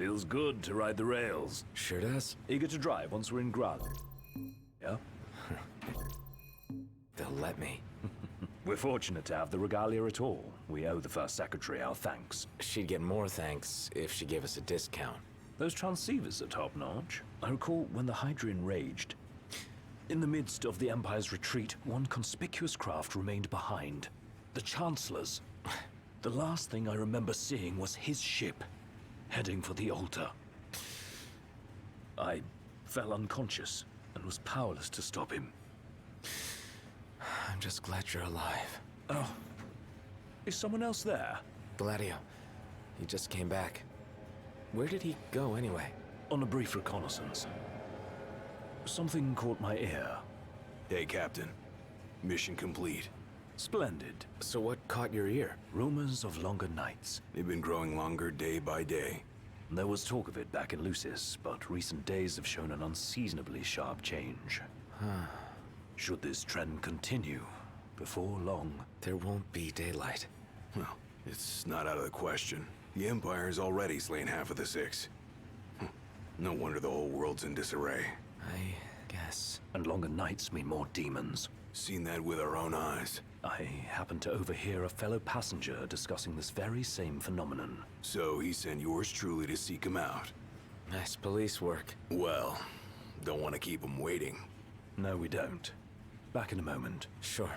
Feels good to ride the rails. Sure does. Eager to drive once we're in Grad. Yeah? They'll let me. We're fortunate to have the regalia at all. We owe the First Secretary our thanks. She'd get more thanks if she gave us a discount. Those transceivers are top-notch. I recall when the Hydrian raged. In the midst of the Empire's retreat, one conspicuous craft remained behind. The Chancellor's. The last thing I remember seeing was his ship, heading for the altar. I fell unconscious and was powerless to stop him. I'm just glad you're alive. Oh. Is someone else there? Gladio. He just came back. Where did he go anyway? On a brief reconnaissance. Something caught my ear. Hey, Captain. Mission complete. Splendid. So what caught your ear? Rumors of longer nights. They've been growing longer day by day. There was talk of it back in Lucis, but recent days have shown an unseasonably sharp change. Should this trend continue, before long... There won't be daylight. Well, it's not out of the question. The Empire's already slain half of the Six. No wonder the whole world's in disarray. I guess. And longer nights mean more demons. Seen that with our own eyes. I happened to overhear a fellow passenger discussing this very same phenomenon. So he sent yours truly to seek him out. Nice police work. Well, don't want to keep him waiting. No, we don't. Back in a moment. Sure.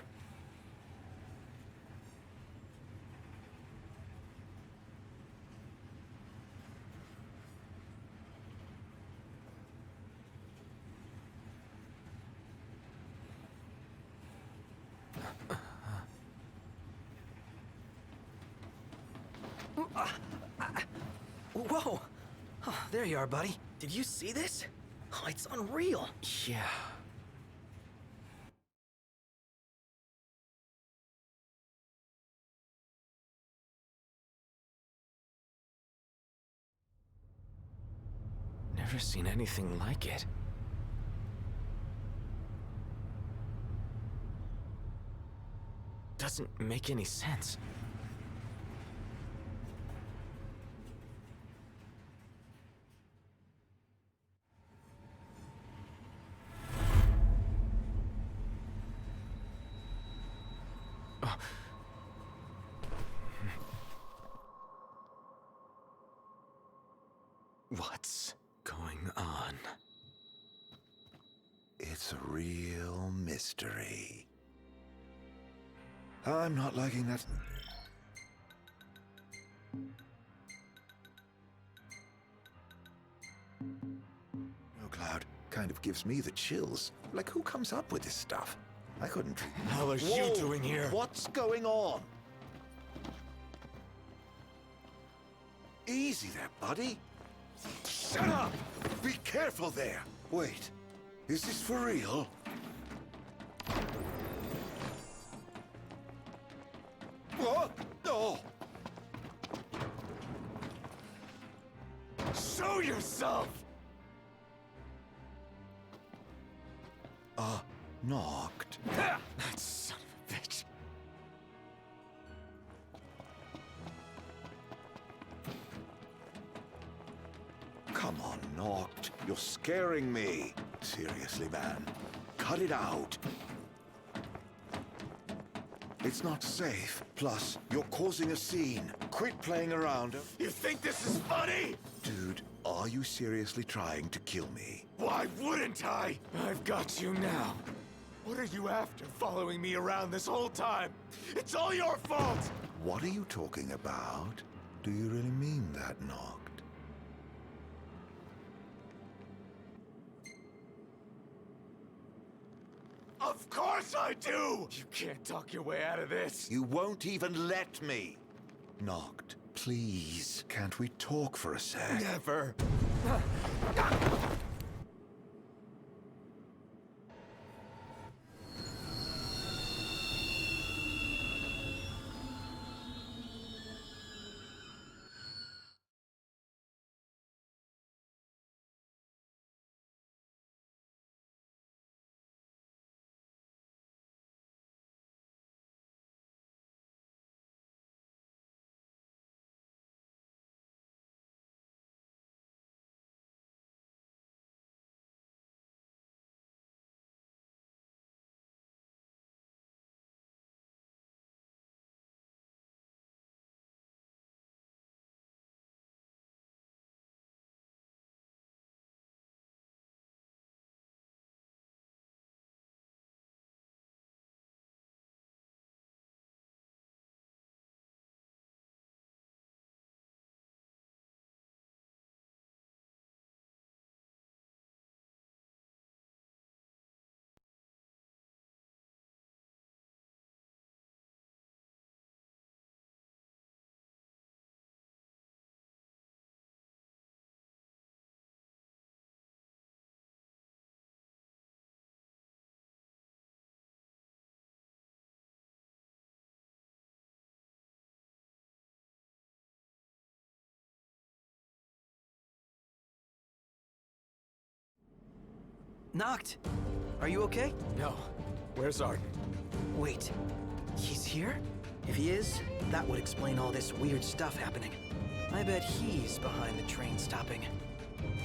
Whoa! Oh, there you are, buddy. Did you see this? Oh, it's unreal. Yeah. Never seen anything like it. Doesn't make any sense. What's going on? It's a real mystery. I'm not liking that. No, Cloud. Kind of gives me the chills. Like, who comes up with this stuff? I couldn't. How are you doing here? What's going on? Easy there, buddy. Shut up! Be careful there. Wait, is this for real? What? No! Show yourself! Knocked. That son of a bitch. Come on, Knocked. You're scaring me. Seriously, man. Cut it out. It's not safe. Plus, you're causing a scene. Quit playing around. You think this is funny? Dude, are you seriously trying to kill me? Why wouldn't I? I've got you now. What are you after, following me around this whole time? It's all your fault! What are you talking about? Do you really mean that, Knocked? Of course I do! You can't talk your way out of this. You won't even let me. Knocked, please. Can't we talk for a sec? Never. Noct, are you okay? No. Where's Arden? Wait, he's here? If he is, that would explain all this weird stuff happening. I bet he's behind the train stopping.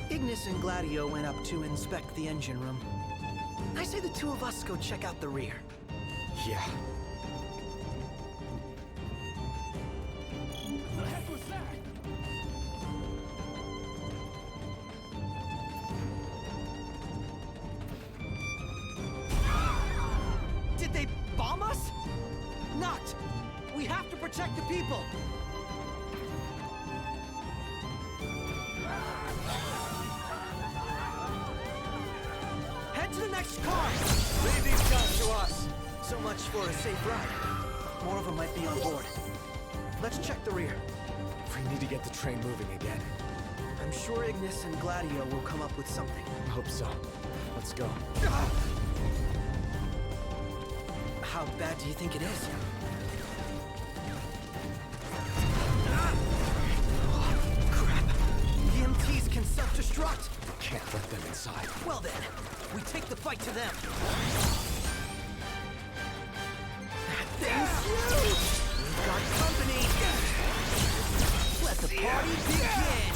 Ignis and Gladio went up to inspect the engine room. I say the two of us go check out the rear. Yeah. The heck was that? Did they bomb us? Not! We have to protect the people! Head to the next car! Leave these guys to us! So much for a safe ride. More of them might be on board. Let's check the rear. We need to get the train moving again. I'm sure Ignis and Gladio will come up with something. I hope so. Let's go. How bad do you think it is? Crap! The EMTs can self-destruct! Can't let them inside. Well then, we take the fight to them! That thing's huge! We've got company! Let the party begin!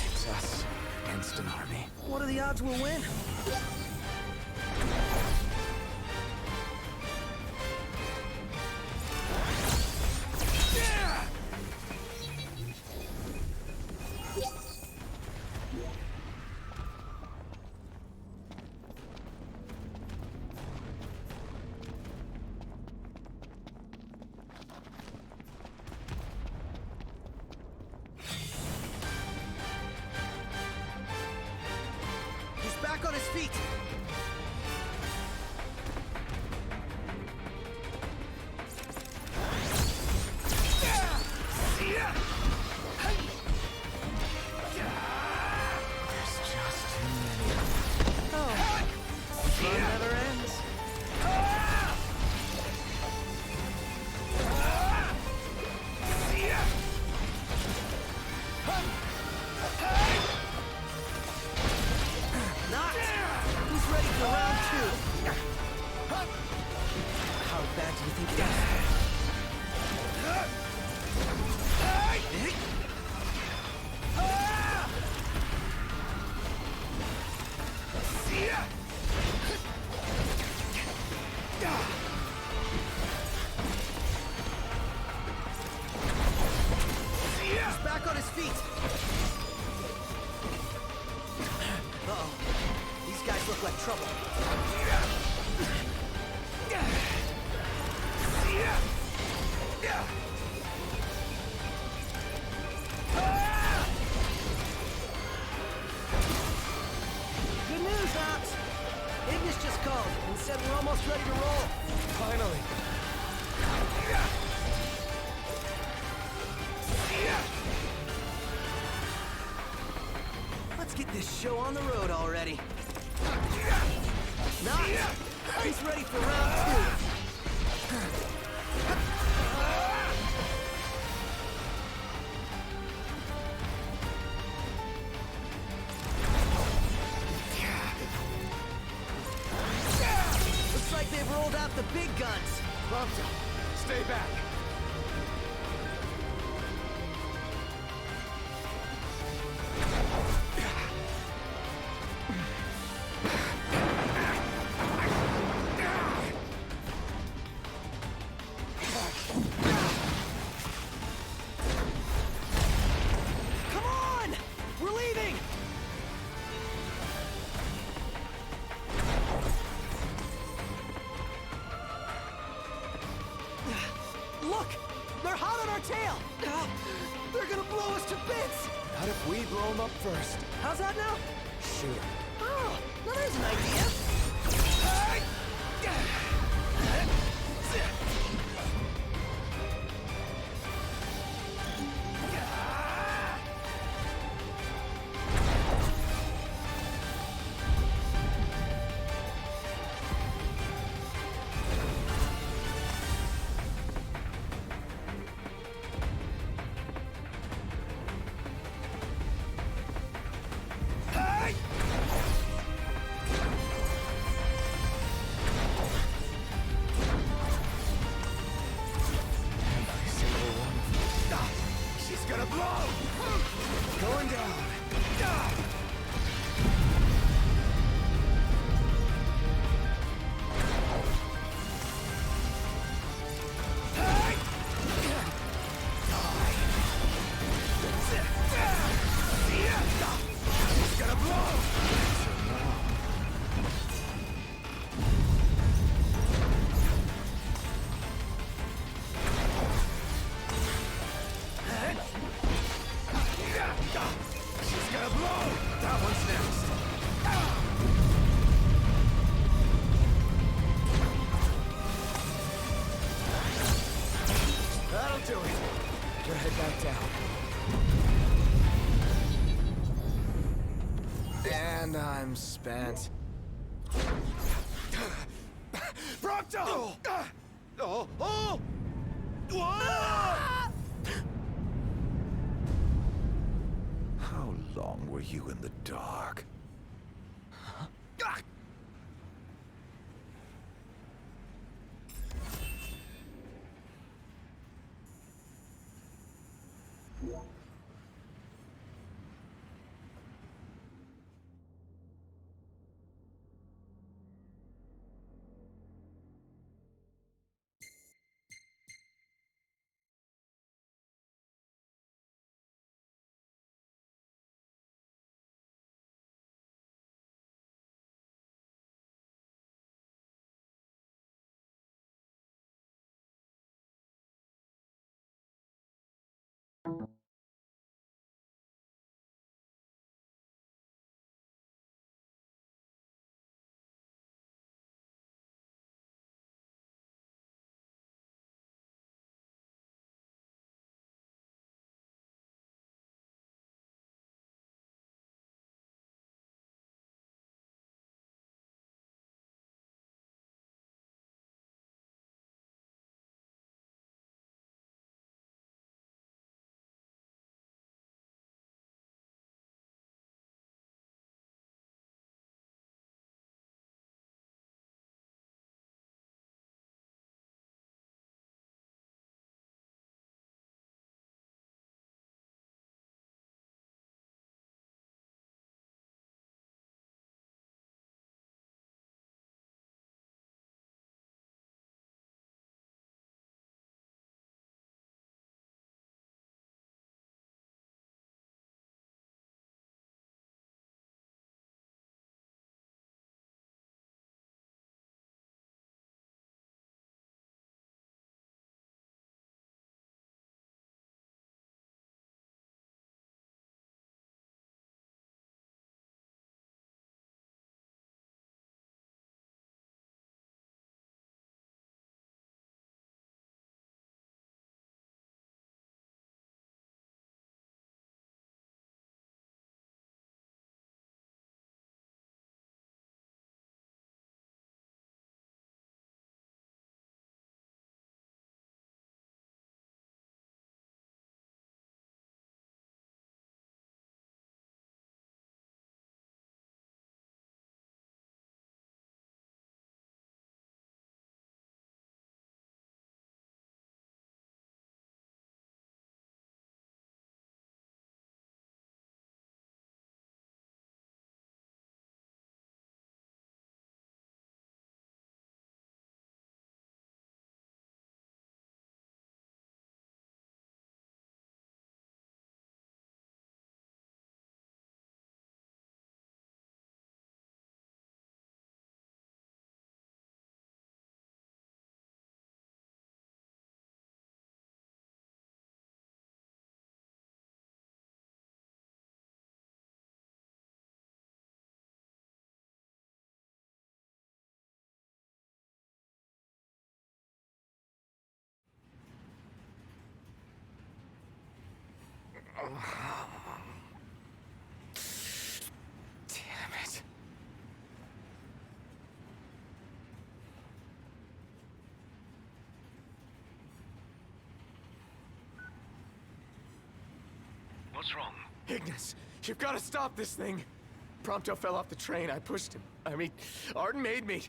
It's us against an army. What are the odds we'll win? Back on his feet! There's just too many. Oh, fun never ends. Who's ready for round two? How bad do you think it is? He's back on his feet. Uh-oh. These guys look like trouble. Good news, Ops! Ignis just called and said we're almost ready to roll. Finally. Let's get this show on the road already. Nice! He's ready for round two. Looks like they've rolled out the big guns. Bumped him. Stay back. Come on! We're leaving! Look! They're hot on our tail! They're gonna blow us to bits! Not if we blow them up first. How's that now? Shoot 'em. Oh, now there's an idea. I'm spent. Prompto! Oh! Oh! How long were you in the dark? Damn it. What's wrong? Ignis, you've got to stop this thing. Prompto fell off the train. I pushed him. I mean, Arden made me.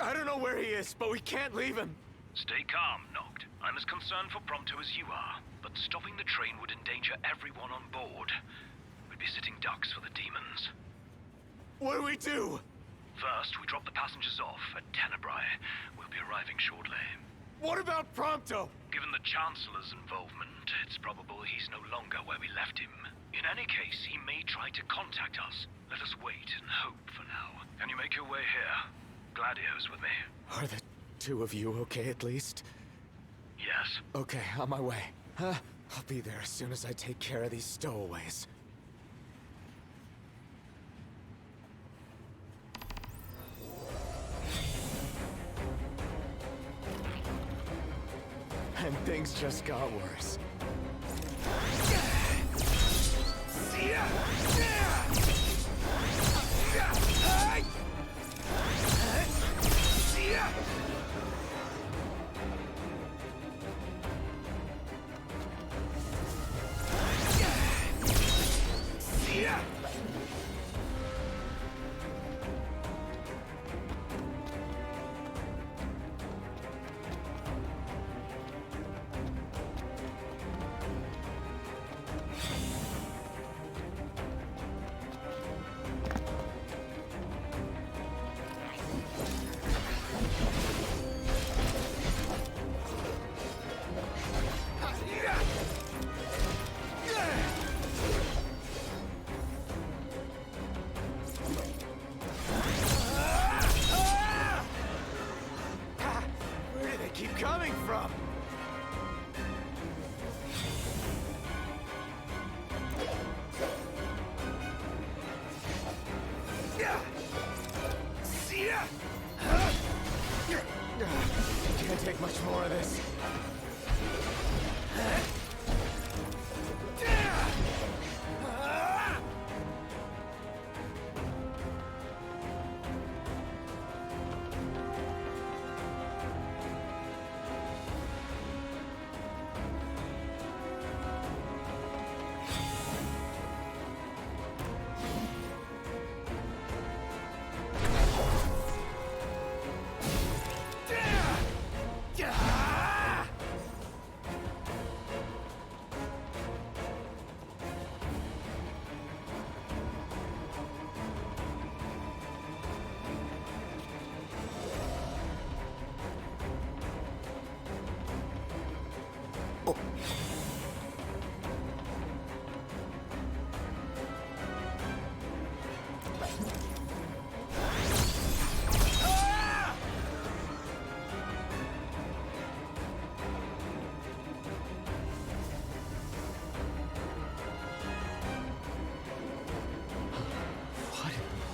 I don't know where he is, but we can't leave him. Stay calm, Noct. I'm as concerned for Prompto as you are, but stopping the train would endanger everyone on board. We'd be sitting ducks for the demons. What do we do? First, we drop the passengers off at Tenebrae. We'll be arriving shortly. What about Prompto? Given the Chancellor's involvement, it's probable he's no longer where we left him. In any case, he may try to contact us. Let us wait and hope for now. Can you make your way here? Gladio's with me. Are the two of you okay at least? Yes. Okay, on my way. I'll be there as soon as I take care of these stowaways. And things just got worse. Can't take much more of this.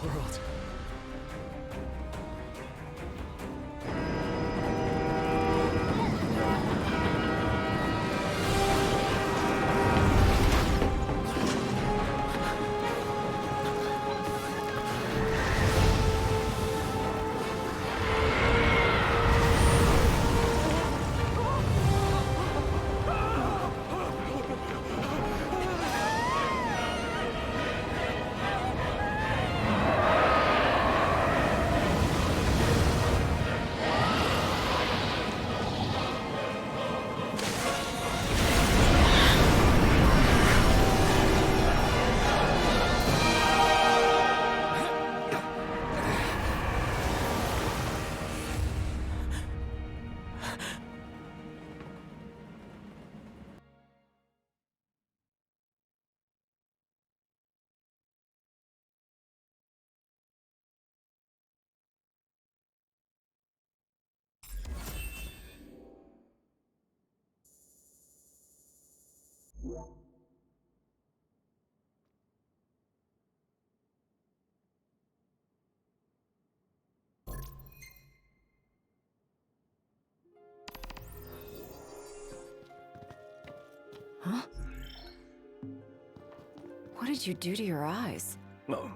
World. Huh? What did you do to your eyes? Oh,